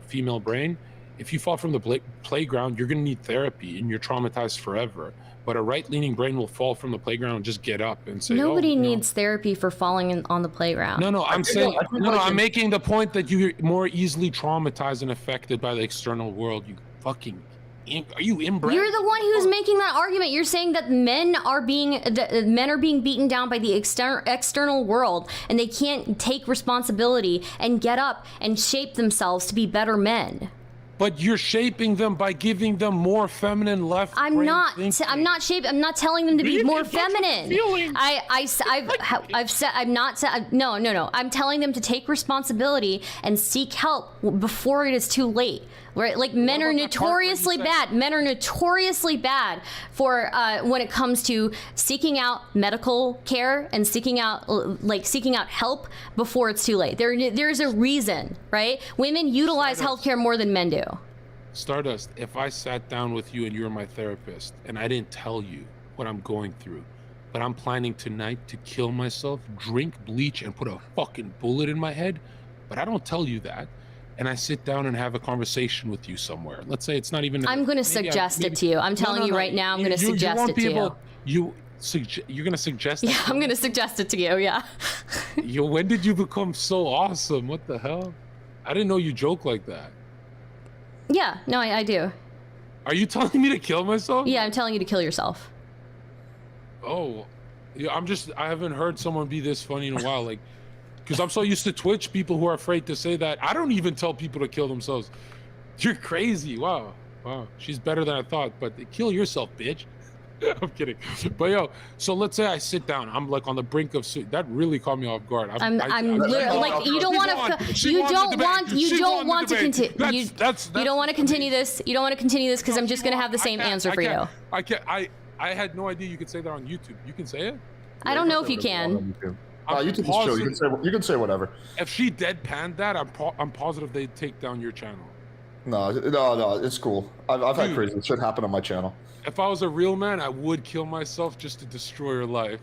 female brain. If you fall from the playground, you're going to need therapy and you're traumatized forever. But a right-leaning brain will fall from the playground and just get up and say, nobody needs therapy for falling on the playground. No, I'm making the point that you're more easily traumatized and affected by the external world, you fucking are you inbred? You're the one who's making that argument. You're saying that men are being beaten down by the external world, and they can't take responsibility and get up and shape themselves to be better men. But you're shaping them by giving them more feminine left. I'm not telling them to be more feminine. I've said I'm not. No. I'm telling them to take responsibility and seek help before it is too late. Right? Like men are notoriously bad. Men are notoriously bad for when it comes to seeking out medical care and seeking out help before it's too late. There's a reason, right? Women utilize healthcare more than men do. Stardust, if I sat down with you and you're my therapist and I didn't tell you what I'm going through, but I'm planning tonight to kill myself, drink bleach, and put a fucking bullet in my head, but I don't tell you that, and I sit down and have a conversation with you somewhere. Let's say it's not even... I'm going to suggest it to you. I'm telling you right now, I'm going to suggest it to you. You're going to suggest it? Yeah, I'm going to suggest it to you, yeah. When did you become so awesome? What the hell? I didn't know you joke like that. Yeah, no, I do. Are you telling me to kill myself? Yeah, I'm telling you to kill yourself. Oh, yeah, I haven't heard someone be this funny in a while. Like, because I'm so used to Twitch people who are afraid to say that. I don't even tell people to kill themselves. You're crazy. Wow. She's better than I thought, but kill yourself, bitch. I'm kidding. But yo, so let's say I sit down. I'm like on the brink of that really caught me off guard. I'm literally like, you don't want to continue. You don't want to continue this. You don't want to continue this because I'm just gonna have the same answer for you. I had no idea you could say that on YouTube. You can say it? I don't know if you can. YouTube is chill. You can say whatever. If she deadpanned that, I'm positive they'd take down your channel. No, it's cool. I've had crazy shit happen on my channel. If I was a real man, I would kill myself just to destroy your life.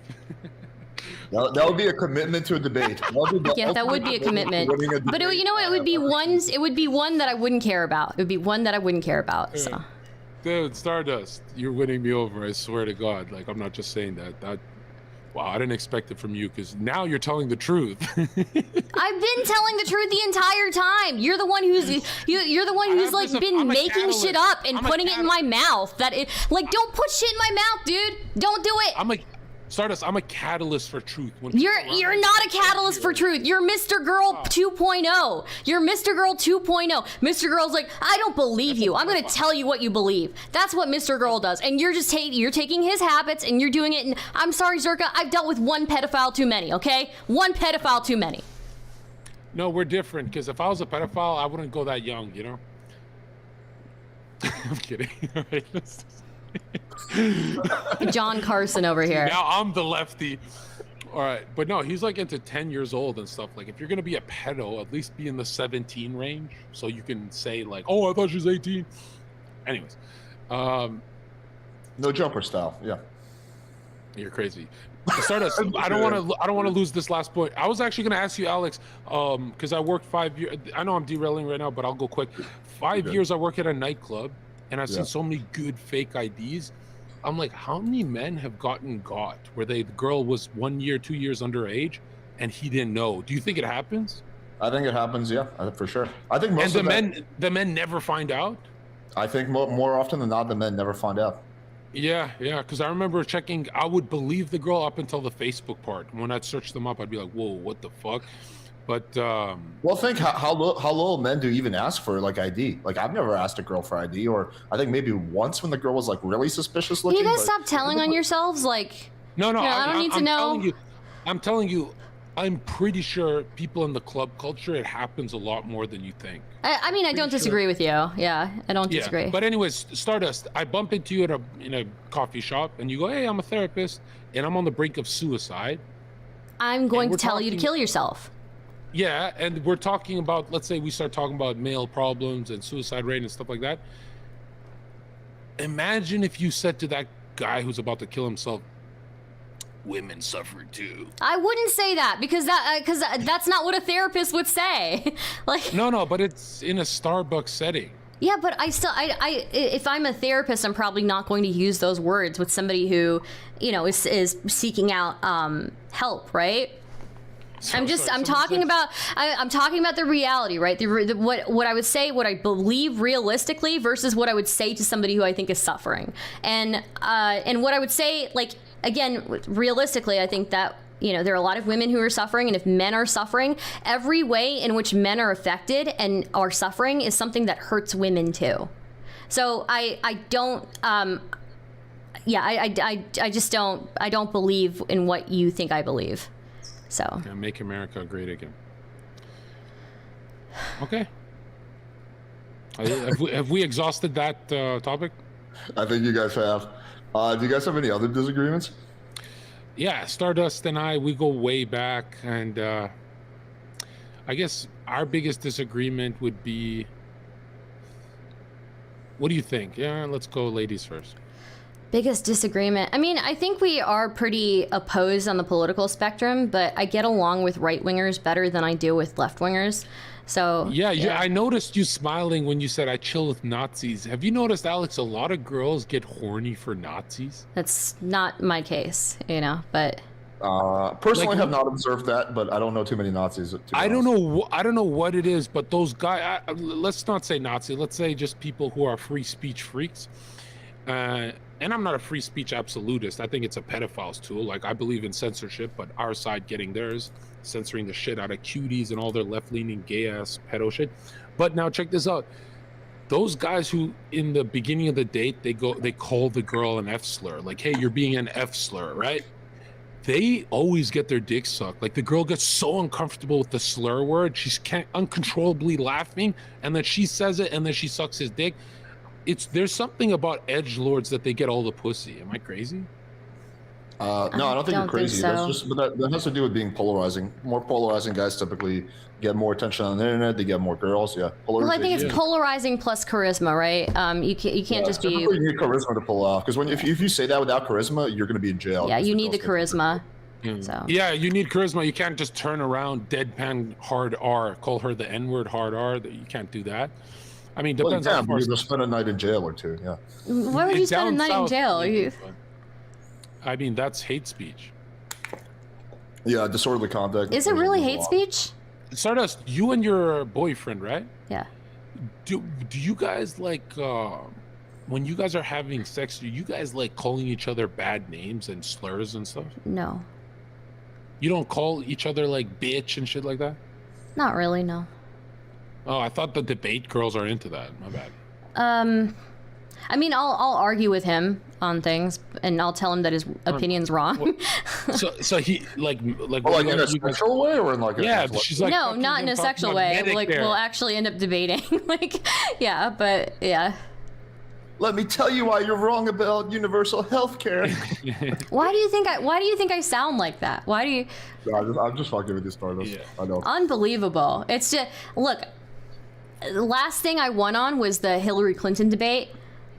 That would be a commitment to a debate. That would be a commitment. But you know what? It would be one that I wouldn't care about. It would be one that I wouldn't care about. So. Dude, Stardust, you're winning me over. I swear to God. Like, I'm not just saying that. Wow, I didn't expect it from you because now you're telling the truth. I've been telling the truth the entire time. You're the one who's like been making shit up and putting it in my mouth. Don't put shit in my mouth, dude. Don't do it. Stardust, I'm a catalyst for truth. You're not a catalyst for truth. You're Mr. Girl 2.0. You're Mr. Girl 2.0. Mr. Girl's like, I don't believe you. I'm gonna tell you what you believe. That's what Mr. Girl does. And you're just you're taking his habits and you're doing it. And I'm sorry, Zherka, I've dealt with one pedophile too many. Okay, one pedophile too many. No, we're different. Because if I was a pedophile, I wouldn't go that young. You know. I'm kidding. John Carson over here. Now I'm the lefty. All right, but no, he's like into 10 years old and stuff. Like, if you're gonna be a pedo, at least be in the 17 range, so you can say like, "Oh, I thought she was 18." Anyways, no jumper style. Yeah, you're crazy. Stardust, I don't want to lose this last point. I was actually gonna ask you, Alex, because I worked 5 years. I know I'm derailing right now, but I'll go quick. 5 years I work at a nightclub. And I've seen so many good fake IDs. I'm like, how many men have gotten got where the girl was 1 year, 2 years underage, and he didn't know? Do you think it happens? I think it happens, yeah, for sure. I think most of the men never find out. I think more often than not, the men never find out. Yeah, because I remember checking. I would believe the girl up until the Facebook part. When I'd search them up, I'd be like, whoa, what the fuck? But well, think how little men do even ask for like ID. Like, I've never asked a girl for ID, or I think maybe once when the girl was like really suspicious looking. Can you guys stop telling on yourselves? Like, no, I don't need to know. I'm telling you, I'm pretty sure people in the club culture, it happens a lot more than you think. I mean, I don't disagree with you. Yeah, I don't disagree. But anyways, Stardust, I bump into you in a coffee shop, and you go, "Hey, I'm a therapist, and I'm on the brink of suicide." I'm going to tell you to kill yourself. Yeah, and we're talking about, let's say we start talking about male problems and suicide rate and stuff like that. Imagine if you said to that guy who's about to kill himself, "Women suffer too." I wouldn't say that because that's not what a therapist would say. Like, no, but it's in a Starbucks setting. Yeah, but if I'm a therapist, I'm probably not going to use those words with somebody who, is seeking out help, right? I'm talking about the reality, right? What I would say, what I believe realistically versus what I would say to somebody who I think is suffering. And what I would say, like, again, realistically, I think that, you know, there are a lot of women who are suffering, and if men are suffering, every way in which men are affected and are suffering is something that hurts women too. So I don't believe in what you think I believe. So yeah, make America great again. Okay. Have we exhausted that topic? I think you guys have. Do you guys have any other disagreements? Yeah, Stardust and we go way back, and I guess our biggest disagreement would be, what do you think? Yeah, let's go ladies first. Biggest disagreement. I mean, I think we are pretty opposed on the political spectrum, but I get along with right-wingers better than I do with left-wingers. So yeah, I noticed you smiling when you said I chill with Nazis. Have you noticed, Alex, a lot of girls get horny for Nazis? That's not my case, you know, but personally, Like, have not observed that, but I don't know too many Nazis. I don't know what it is, but those guys, let's not say Nazi, let's say just people who are free speech freaks. And I'm not a free speech absolutist. I think it's a pedophile's tool. Like, I believe in censorship, but our side getting theirs, censoring the shit out of cuties and all their left-leaning gay-ass pedo shit. But now check this out. Those guys who, in the beginning of the date, they call the girl an F slur. Like, hey, you're being an F slur, right? They always get their dick sucked. Like, the girl gets so uncomfortable with the slur word, she's uncontrollably laughing, and then she says it, and then she sucks his dick. There's something about edgelords that they get all the pussy. Am I crazy? No, I don't think you're crazy. So. That has to do with being polarizing. More polarizing guys typically get more attention on the internet. They get more girls. Yeah. Well, I think it's polarizing plus charisma, right? You can't just be. You need charisma to pull off, because if you say that without charisma, you're going to be in jail. Yeah, you need the charisma. So. Yeah, you need charisma. You can't just turn around, deadpan hard R, call her the N-word hard R. You can't do that. I mean, depends on. You're gonna spend a night in jail or two. Yeah. Why would you spend a night in jail? I mean, that's hate speech. Yeah, disorderly conduct. Is it really hate speech? Stardust, you and your boyfriend, right? Yeah. Do you guys like when you guys are having sex? Do you guys like calling each other bad names and slurs and stuff? No. You don't call each other like bitch and shit like that? Not really, no. Oh, I thought the debate girls are into that. My bad. I mean, I'll argue with him on things, and I'll tell him that his opinion's wrong. So he like in a sexual way, or in like a she's like, no, not in a sexual way. Like we'll actually end up debating. Like, yeah, but yeah. Let me tell you why you're wrong about universal health care. Why do you think I sound like that? Why do you? No, I'm just fucking with you, Stardust. Yeah. I know. Unbelievable. It's just, look. The last thing I won on was the Hillary Clinton debate.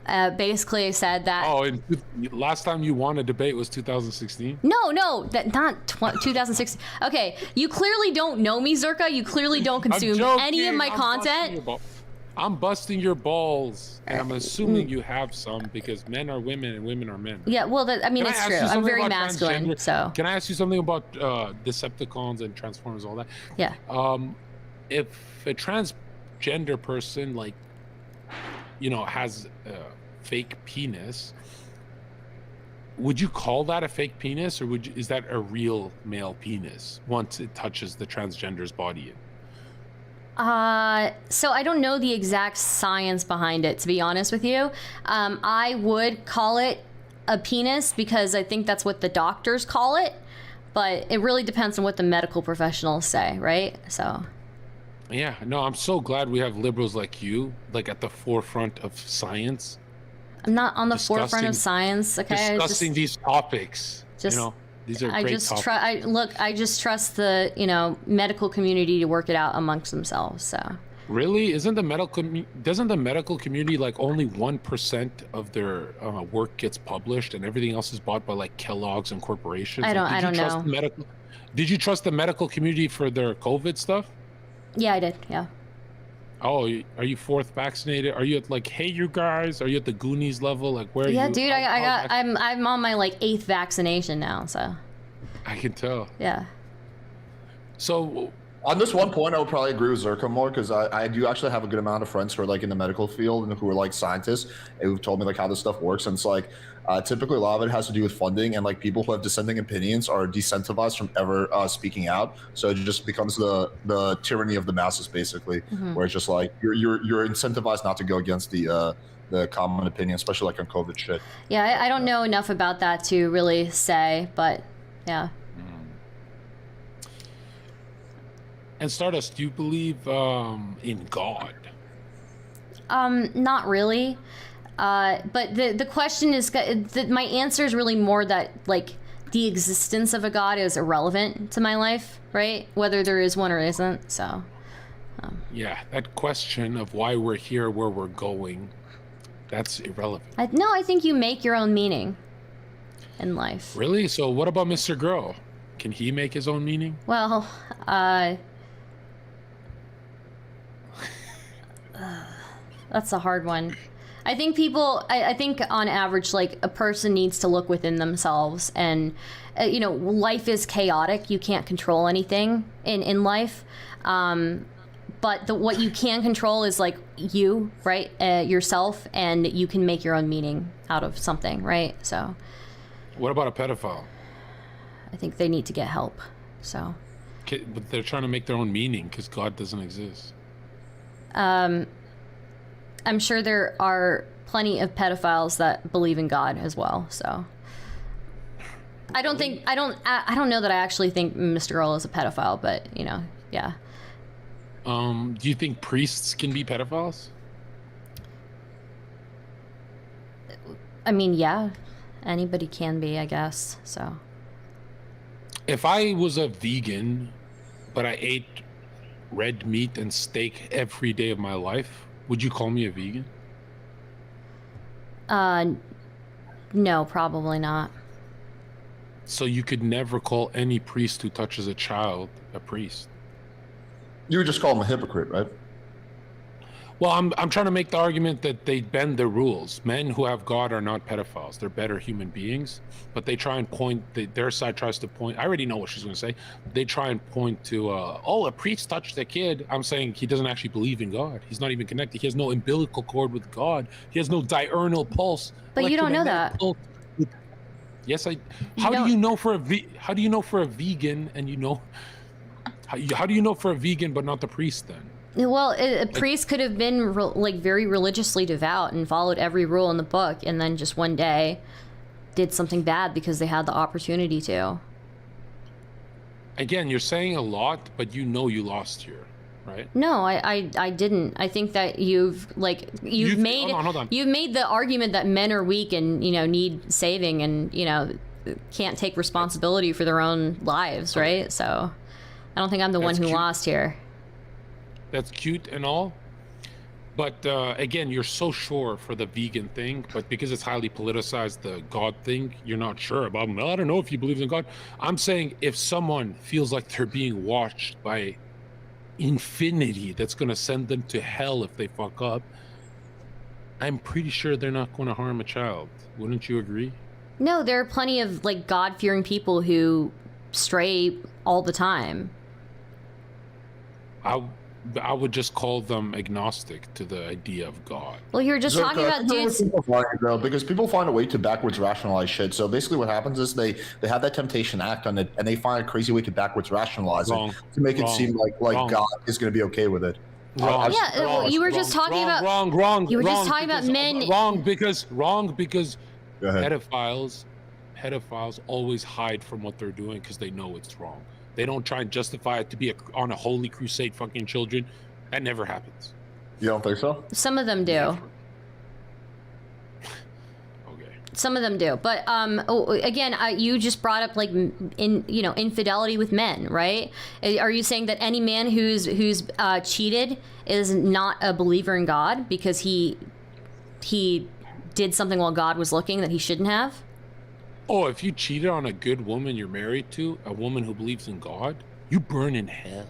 Basically said that. Oh, and last time you won a debate was 2016? No, that not 2016. Okay, you clearly don't know me, Zherka. You clearly don't consume any of my content. I'm busting your balls, and I'm assuming you have some, because men are women and women are men. Yeah, well, it's true. I'm very masculine, so. Can I ask you something about Decepticons and Transformers, all that? Yeah. If a transgender person, like, you know, has a fake penis, would you call that a fake penis, or is that a real male penis once it touches the transgender's body? So I don't know the exact science behind it, to be honest with you. I would call it a penis because I think that's what the doctors call it, but it really depends on what the medical professionals say, right? So. Yeah, no, I'm so glad we have liberals like you, like at the forefront of science. I'm not on the forefront of science, okay? Discussing these topics, you know. These are great topics. I just trust the, you know, medical community to work it out amongst themselves. So. Really, doesn't the medical community, like, only 1% of their work gets published, and everything else is bought by like Kellogg's and corporations? I don't know. Did you trust the medical community for their COVID stuff? Yeah, I did. Yeah. Oh, are you fourth vaccinated? Are you at like, hey, you guys? Are you at the Goonies level? Like, where? Yeah, are you? Dude, I'm on my like 8th vaccination now, so. I can tell. Yeah. So on this one point, I would probably agree with Zherka more because I do actually have a good amount of friends who are like in the medical field and who are like scientists and who've told me like how this stuff works. And it's like typically a lot of it has to do with funding, and like people who have dissenting opinions are decentivized from ever speaking out. So it just becomes the tyranny of the masses, basically, where it's just like you're incentivized not to go against the common opinion, especially like on COVID shit. Yeah, I don't know enough about that to really say, but yeah. And Stardust, do you believe in God? Not really. But the question is, my answer is really more that like the existence of a God is irrelevant to my life, right? Whether there is one or isn't. So. Yeah, that question of why we're here, where we're going, that's irrelevant. No, I think you make your own meaning in life. Really? So what about Mr. Girl? Can he make his own meaning? Well, that's a hard one. I think people, I think on average, like a person needs to look within themselves, and you know, life is chaotic. You can't control anything in life. But what you can control is like you, right? Yourself, and you can make your own meaning out of something, right? So. What about a pedophile? I think they need to get help. So. But they're trying to make their own meaning because God doesn't exist. I'm sure there are plenty of pedophiles that believe in God as well. So. I don't know that I actually think Mr. Earl is a pedophile, but you know, yeah. Do you think priests can be pedophiles? I mean, yeah, anybody can be, I guess. So. If I was a vegan, but I ate red meat and steak every day of my life, would you call me a vegan? No, probably not. So you could never call any priest who touches a child a priest? You would just call him a hypocrite, right? Well, I'm trying to make the argument that they bend the rules. Men who have God are not pedophiles. They're better human beings, but they try and point, their side tries to point, I already know what she's going to say. They try and point to, oh, a priest touched a kid. I'm saying he doesn't actually believe in God. He's not even connected. He has no umbilical cord with God. He has no diurnal pulse. But you don't know that. Yes, how do you know for a vegan, and you know, how do you know for a vegan but not the priest then? Well, a priest could have been like very religiously devout and followed every rule in the book, and then just one day did something bad because they had the opportunity to. Again, you're saying a lot, but you know you lost here, right? No, I didn't. I think that you've made hold on. You've made the argument that men are weak and, you know, need saving and, you know, can't take responsibility for their own lives, right? So I don't think I'm the one who lost here. That's cute and all, but again, you're so sure for the vegan thing, but because it's highly politicized, the God thing, you're not sure about. Well, I don't know if you believe in God. I'm saying if someone feels like they're being watched by infinity that's going to send them to hell if they fuck up, I'm pretty sure they're not going to harm a child. Wouldn't you agree? No, there are plenty of like God-fearing people who stray all the time. I would just call them agnostic to the idea of God. Well, you're just talking about dudes. Because people find a way to backwards rationalize shit. So basically what happens is they have that Temptation Act on it, and they find a crazy way to backwards rationalize it to make it seem like God is going to be okay with it. You were just talking about men. Wrong because pedophiles always hide from what they're doing because they know it's wrong. They don't try and justify it to be on a holy crusade fucking children. That never happens. You don't think so? Some of them do. Never. Okay. Some of them do. But again, you just brought up like infidelity with men, right? Are you saying that any man who's cheated is not a believer in God because he did something while God was looking that he shouldn't have? Oh, if you cheated on a good woman you're married to, a woman who believes in God, you burn in hell.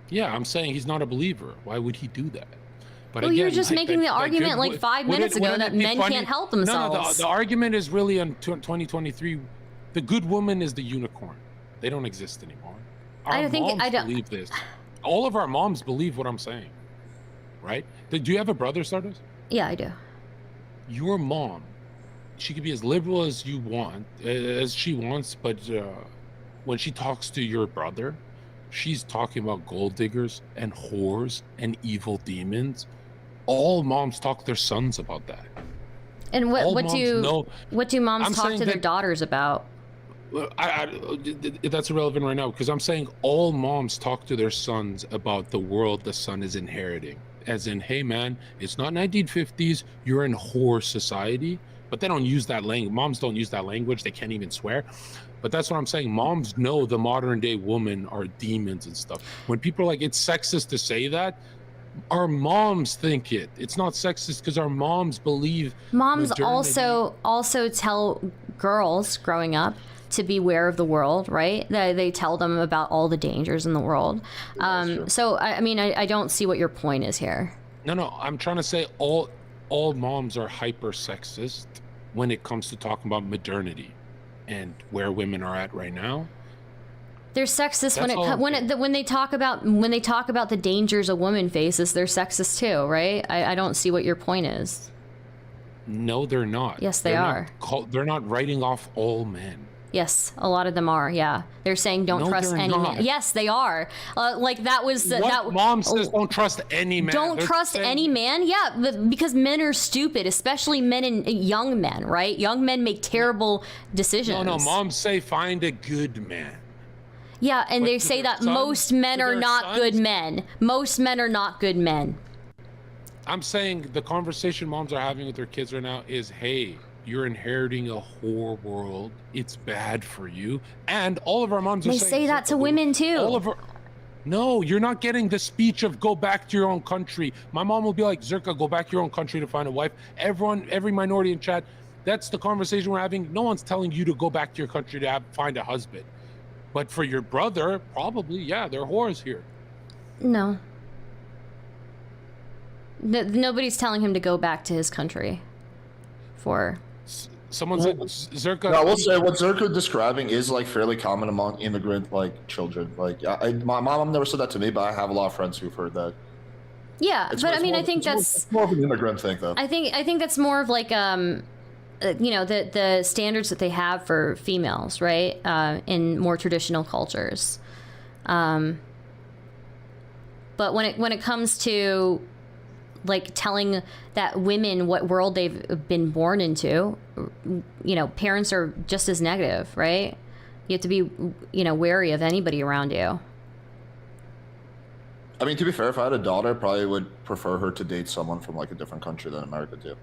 Yeah, I'm saying he's not a believer. Why would he do that? But well, you were just making the argument like 5 minutes ago that men can't help themselves. No, the argument is really in 2023. The good woman is the unicorn. They don't exist anymore. Our I think moms I don't believe this. All of our moms believe what I'm saying, right? Do you have a brother, Stardust? Yeah, I do. Your mom, she could be as liberal as you want, as she wants, but when she talks to your brother, she's talking about gold diggers and whores and evil demons. All moms talk to their sons about that. And what do moms talk to their daughters about? That's irrelevant right now, because I'm saying all moms talk to their sons about the world the son is inheriting. As in, hey man, it's not 1950s, you're in whore society. But they don't use that language. Moms don't use that language. They can't even swear. But that's what I'm saying. Moms know the modern day women are demons and stuff. When people are like, it's sexist to say that, our moms think it. It's not sexist because our moms believe. Moms also tell girls growing up to beware of the world, right? They tell them about all the dangers in the world. So I mean, I don't see what your point is here. No, I'm trying to say all moms are hyper sexist when it comes to talking about modernity and where women are at right now. They're sexist when they talk about the dangers a woman faces. They're sexist too, right? I don't see what your point is. No, they're not. Yes, they are. They're not writing off all men. Yes, a lot of them are. Yeah, they're saying don't trust any man. Yes, they are. Like that was what mom says. Don't trust any man. Don't trust any man. Yeah, because men are stupid, especially men and young men. Right? Young men make terrible decisions. No. Moms say find a good man. Yeah, and they say that most men are not good men. Most men are not good men. I'm saying the conversation moms are having with their kids right now is, hey, you're inheriting a whore world. It's bad for you. And all of our moms are saying... They say that to women too. No, you're not getting the speech of go back to your own country. My mom will be like, Zherka, go back to your own country to find a wife. Every minority in chat, that's the conversation we're having. No one's telling you to go back to your country to find a husband. But for your brother, probably, yeah, there are whores here. No. Nobody's telling him to go back to his country for... Someone said Zherka. No, I will say what Zherka describing is like fairly common among immigrant like children. Like my mom never said that to me, but I have a lot of friends who've heard that. Yeah, but I mean, I think that's more of an immigrant thing, though. I think that's more of like you know, the standards that they have for females, right? In more traditional cultures. But when it comes to like telling that women what world they've been born into, you know, parents are just as negative, right? You have to be, you know, wary of anybody around you. I mean, to be fair, if I had a daughter, I probably would prefer her to date someone from like a different country than America too.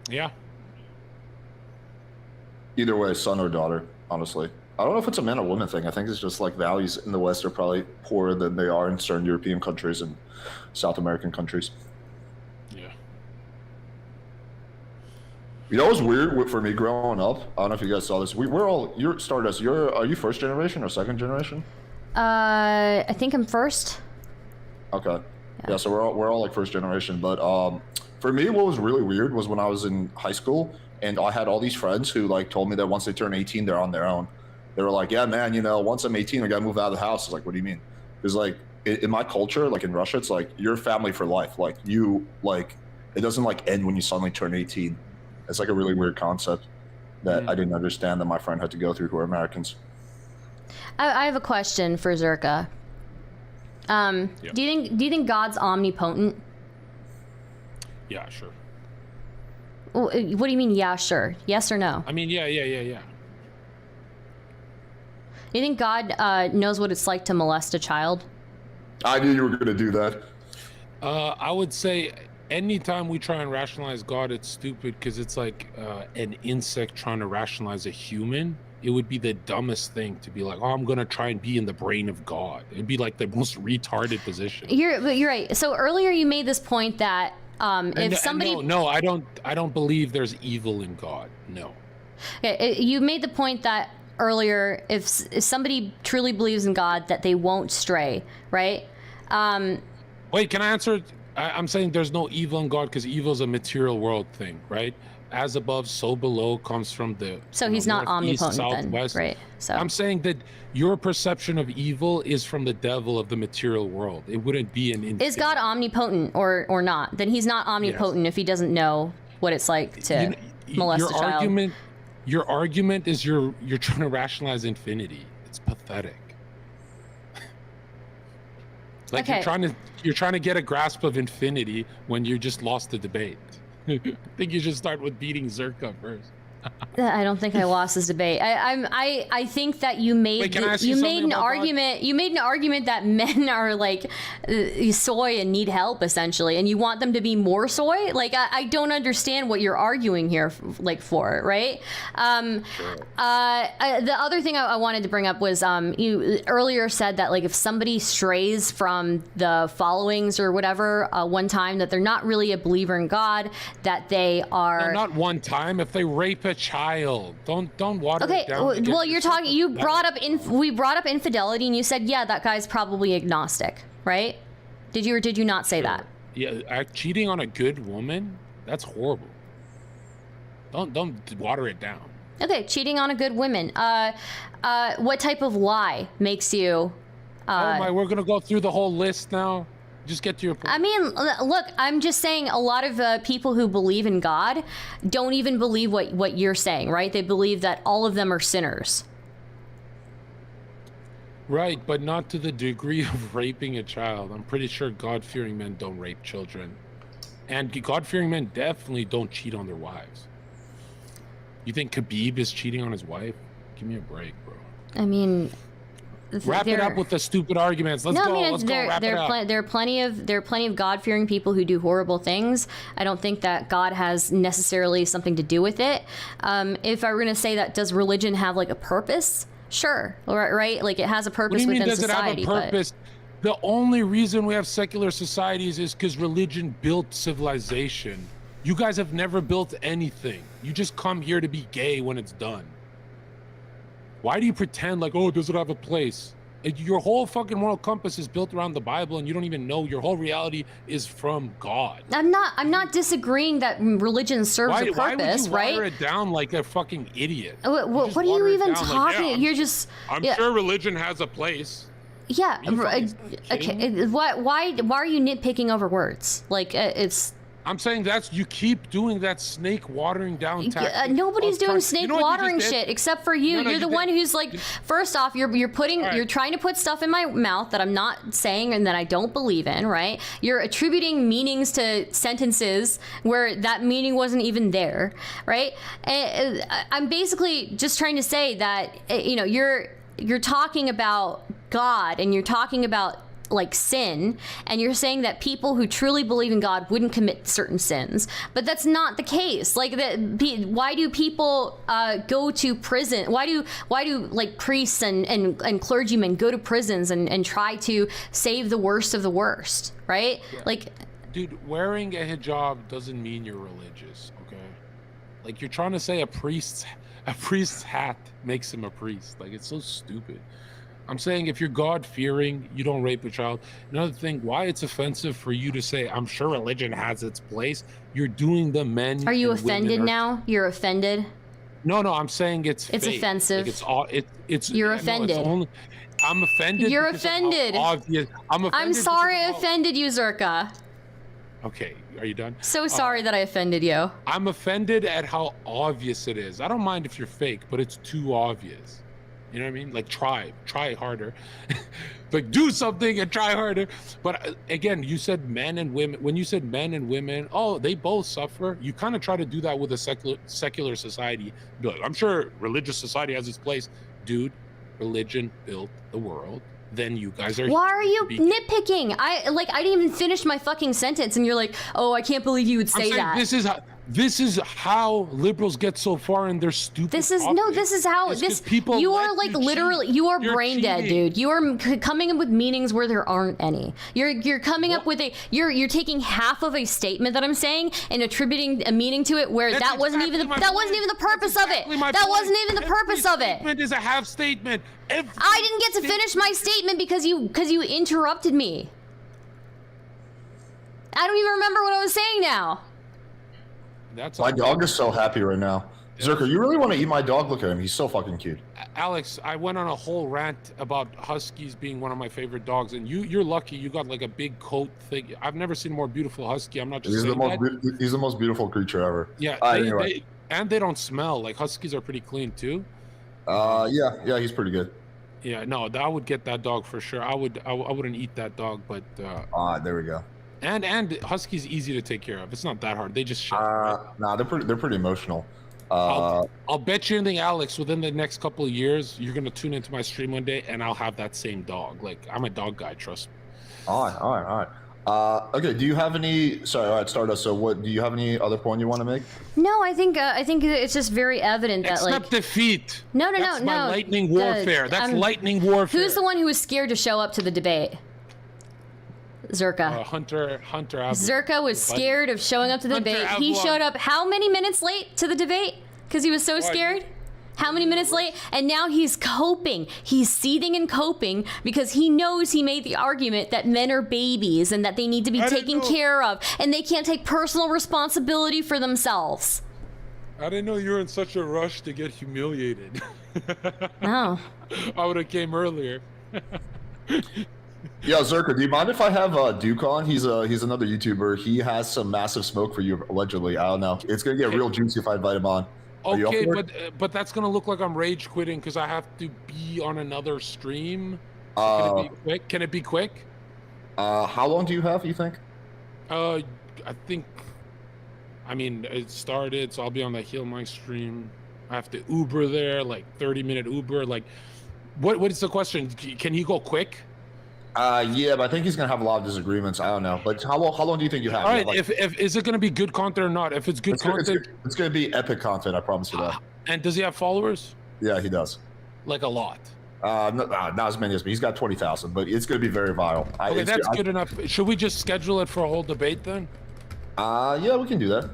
Yeah. Either way, son or daughter, honestly. I don't know if it's a man or woman thing. I think it's just like values in the West are probably poorer than they are in certain European countries and South American countries. Yeah. You know what was weird for me growing up? I don't know if you guys saw this. You're Stardust. Are you first generation or second generation? I think I'm first. Okay. Yeah, so we're all like first generation. But for me, what was really weird was when I was in high school and I had all these friends who like told me that once they turn 18, they're on their own. They were like, yeah, man, you know, once I'm 18, I gotta move out of the house. I was like, what do you mean? Because like in my culture, like in Russia, it's like you're family for life. Like it doesn't like end when you suddenly turn 18. It's like a really weird concept that I didn't understand that my friend had to go through who are Americans. I have a question for Zherka. Yeah. Do you think God's omnipotent? Yeah, sure. What do you mean, yeah, sure? Yes or no? I mean, yeah. Do you think God knows what it's like to molest a child? I knew you were going to do that. I would say anytime we try and rationalize God, it's stupid because it's like an insect trying to rationalize a human. It would be the dumbest thing to be like, oh, I'm going to try and be in the brain of God. It'd be like the most retarded position. You're right. So earlier you made this point that if somebody... No, I don't believe there's evil in God. No. You made the point that earlier, if somebody truly believes in God, that they won't stray, right? Wait, can I answer? I'm saying there's no evil in God because evil is a material world thing, right? as above, so below comes from the So he's not north, east, omnipotent then, southwest. right? So I'm saying that your perception of evil is from the devil of the material world. It wouldn't be an is God omnipotent or not? Then he's not omnipotent if he doesn't know what it's like to molest a child. Your argument is you're trying to rationalize infinity. It's pathetic. Like Okay. you're trying to get a grasp of infinity when you just lost the debate. I think you should start with beating Zherka first. I don't think I lost this debate. I think that you made Wait, can I ask you something made an about God? argument. You made an argument that men are like soy and need help essentially, and you want them to be more soy. Like I don't understand what you're arguing here, for right? The other thing I wanted to bring up was you earlier said that like if somebody strays from the followings or whatever one time, that they're not really a believer in God, that they are No, not one time. If they rape a child, don't water it down. well, you're talking. You brought up we brought up infidelity, and you said, yeah, that guy's probably agnostic, right? Did you or did you not say that? Yeah, cheating on a good woman, that's horrible. Don't water it down. Okay, cheating on a good woman. What type of lie makes you? Oh my, we're gonna go through the whole list now. Just get to your point. I mean, look, I'm just saying a lot of people who believe in God don't even believe what you're saying, right? They believe that all of them are sinners. Right, but not to the degree of raping a child. I'm pretty sure God-fearing men don't rape children. And God-fearing men definitely don't cheat on their wives. You think Khabib is cheating on his wife? Give me a break, bro. I mean, wrap it up with the stupid arguments. Let's go. Let's go. Wrap it up. There are plenty of God-fearing people who do horrible things. I don't think that God has necessarily something to do with it. If I were going to say that, does religion have like a purpose? Sure, right? Like it has a purpose within society. Does it have a purpose? The only reason we have secular societies is because religion built civilization. You guys have never built anything. You just come here to be gay when it's done. Why do you pretend like, oh, does it have a place? Your whole fucking moral compass is built around the Bible, and you don't even know your whole reality is from God. I'm not disagreeing that religion serves a purpose, why would you right? water it down like a fucking idiot? What are you even talking? Like, You're just. I'm sure religion has a place. Yeah. Okay. Why are you nitpicking over words? Like it's. I'm saying you keep doing that snake watering down tactic. Nobody's doing snake watering shit except for you. No, you're the one who's like, first off, you're trying to put stuff in my mouth that I'm not saying and that I don't believe in, right? You're attributing meanings to sentences where that meaning wasn't even there, right? I'm basically just trying to say that, you're talking about God and you're talking about like sin, and you're saying that people who truly believe in God wouldn't commit certain sins, but that's not the case. Like why do people go to prison? Why do like priests and clergymen go to prisons and try to save the worst of the worst, right? Yeah. Like, dude, wearing a hijab doesn't mean you're religious, okay? Like you're trying to say a priest's hat makes him a priest. Like it's so stupid. I'm saying if you're God-fearing, you don't rape a child. Another thing, why it's offensive for you to say, I'm sure religion has its place. You're doing the men. Are you offended now? You're offended? No, I'm saying it's fake. Offensive. Like it's You're offended. I'm offended. You're offended. I'm offended. I'm sorry I offended you, Zherka. Okay, are you done? So sorry that I offended you. I'm offended at how obvious it is. I don't mind if you're fake, but it's too obvious. You know what I mean? Like try harder. Like do something and try harder. But again, you said men and women. When you said men and women, oh, they both suffer. You kind of try to do that with a secular society. Be like, I'm sure religious society has its place. Dude, religion built the world. Then you guys are. Why are you nitpicking? I didn't even finish my fucking sentence, and you're like, oh, I can't believe you would say that. This is how liberals get so far in their stupid. This is how people. You are like literally. You are brain dead, dude. You are coming up with meanings where there aren't any. You're coming up with you're taking half of a statement that I'm saying and attributing a meaning to it where that wasn't even the purpose of it. That wasn't even the purpose of it. Statement is a half statement. I didn't get to finish my statement because you interrupted me. I don't even remember what I was saying now. That's My dog is so happy right now. Zherka, you really want to eat my dog? Look at him. He's so fucking cute. Alex, I went on a whole rant about huskies being one of my favorite dogs, and you're lucky. You got like a big coat thing. I've never seen a more beautiful husky. I'm not just saying that. He's the most beautiful creature ever. Yeah, Anyway. they don't smell. Like huskies are pretty clean too. Yeah, he's pretty good. Yeah, no, I would get that dog for sure. I wouldn't eat that dog, but there we go. And huskies easy to take care of. It's not that hard. They just shit. Nah, they're pretty emotional. I'll bet you anything, Alex, within the next couple of years, you're gonna tune into my stream one day and I'll have that same dog. Like, I'm a dog guy, trust me. All right. Okay, do you have any, sorry, all right, Stardust, so what, do you have any other point you want to make? No, I think it's just very evident that Except defeat. No. That's my lightning warfare. That's lightning warfare. Who's the one who was scared to show up to the debate? Zherka. Hunter Avalon. Zherka was scared of showing up to the debate. He showed up how many minutes late to the debate? Because he was so scared? How many minutes late? And now he's coping. He's seething and coping because he knows he made the argument that men are babies and that they need to be taken care of and they can't take personal responsibility for themselves. I didn't know you were in such a rush to get humiliated. Oh. I would have came earlier. Yeah, Zherka, do you mind if I have Duke on? He's another YouTuber. He has some massive smoke for you, allegedly. I don't know. It's gonna get real juicy if I invite him on. Okay, but that's gonna look like I'm rage quitting because I have to be on another stream. Can it be quick? Can it be quick? How long do you have, you think? I think, I mean, it started, so I'll be on the Heal My stream. I have to Uber there, like 30-minute Uber. Like, what is the question? Can he go quick? Yeah, but I think he's gonna have a lot of disagreements. I don't know. But how long do you think you have? All right, like, if is it gonna be good content or not? If it's good content, it's gonna be epic content. I promise you that. And does he have followers? Yeah, he does. Like a lot. Not as many as me. He's got 20,000, but it's gonna be very viral. Okay, that's good enough. Should we just schedule it for a whole debate then? Yeah, we can do that.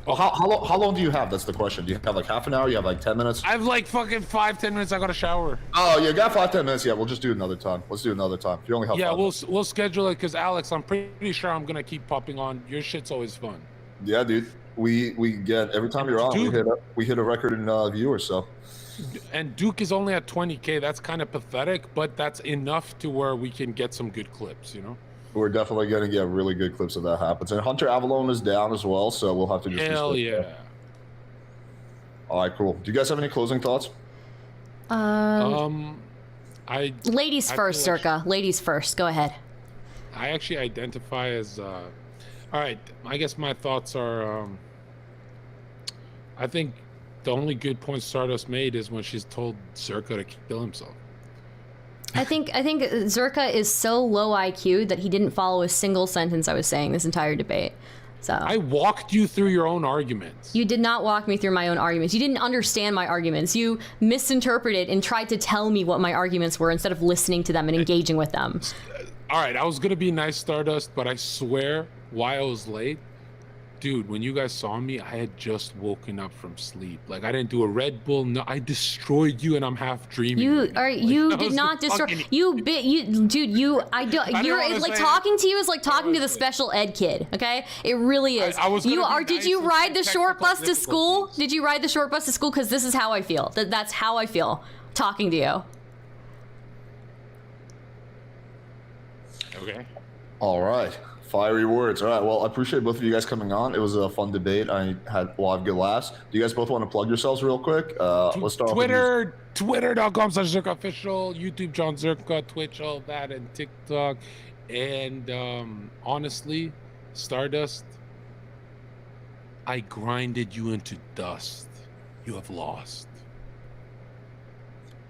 Well, how long do you have? That's the question. Do you have like half an hour? You have like 10 minutes? I have like fucking 5-10 minutes. I got to shower. Oh, you got 5-10 minutes. Yeah, we'll just do it another time. Let's do it another time. If you only have we'll schedule it because Alex, I'm pretty sure I'm gonna keep popping on. Your shit's always fun. Yeah, dude. We get every time you're on, we hit a record in viewers. So. And Duke is only at 20K. That's kind of pathetic, but that's enough to where we can get some good clips. You know. We're definitely gonna get really good clips if that happens. And Hunter Avalon is down as well, so we'll have to just. Hell yeah! All right, cool. Do you guys have any closing thoughts? Ladies first, Zherka. Ladies first. Go ahead. I actually identify as. All right, I guess my thoughts are. I think the only good point Stardust made is when she's told Zherka to kill himself. I think Zherka is so low IQ that he didn't follow a single sentence I was saying this entire debate. So I walked you through your own arguments. You did not walk me through my own arguments. You didn't understand my arguments. You misinterpreted and tried to tell me what my arguments were instead of listening to them and engaging with them. All right, I was gonna be nice, Stardust, but I swear, why I was late, dude, when you guys saw me, I had just woken up from sleep. Like, I didn't do a Red Bull. No, I destroyed you, and I'm half dreaming. You did not destroy. Talking to you is like talking to the special ed kid. Okay, it really is. Did you ride the short bus to school? Did you ride the short bus to school? Because this is how I feel. That's how I feel talking to you. Okay. All right. Fiery words. All right. Well, I appreciate both of you guys coming on. It was a fun debate. I had a lot of good laughs. Do you guys both want to plug yourselves real quick? Let's start Twitter, twitter.com/ZherkaOfficial, YouTube John Zherka, Twitch, all that, and TikTok. And honestly, Stardust, I grinded you into dust. You have lost.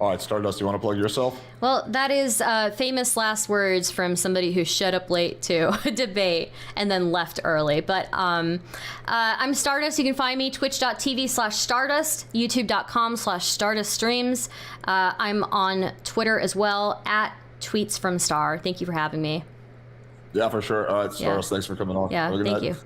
All right, Stardust, you want to plug yourself? Well, that is famous last words from somebody who showed up late to a debate and then left early. But I'm Stardust. You can find me twitch.tv/Stardust, youtube.com/Stardust streams. I'm on Twitter as well, @tweetsfromstar. Thank you for having me. Yeah, for sure. All right, Stardust, thanks for coming on. Yeah, thank you.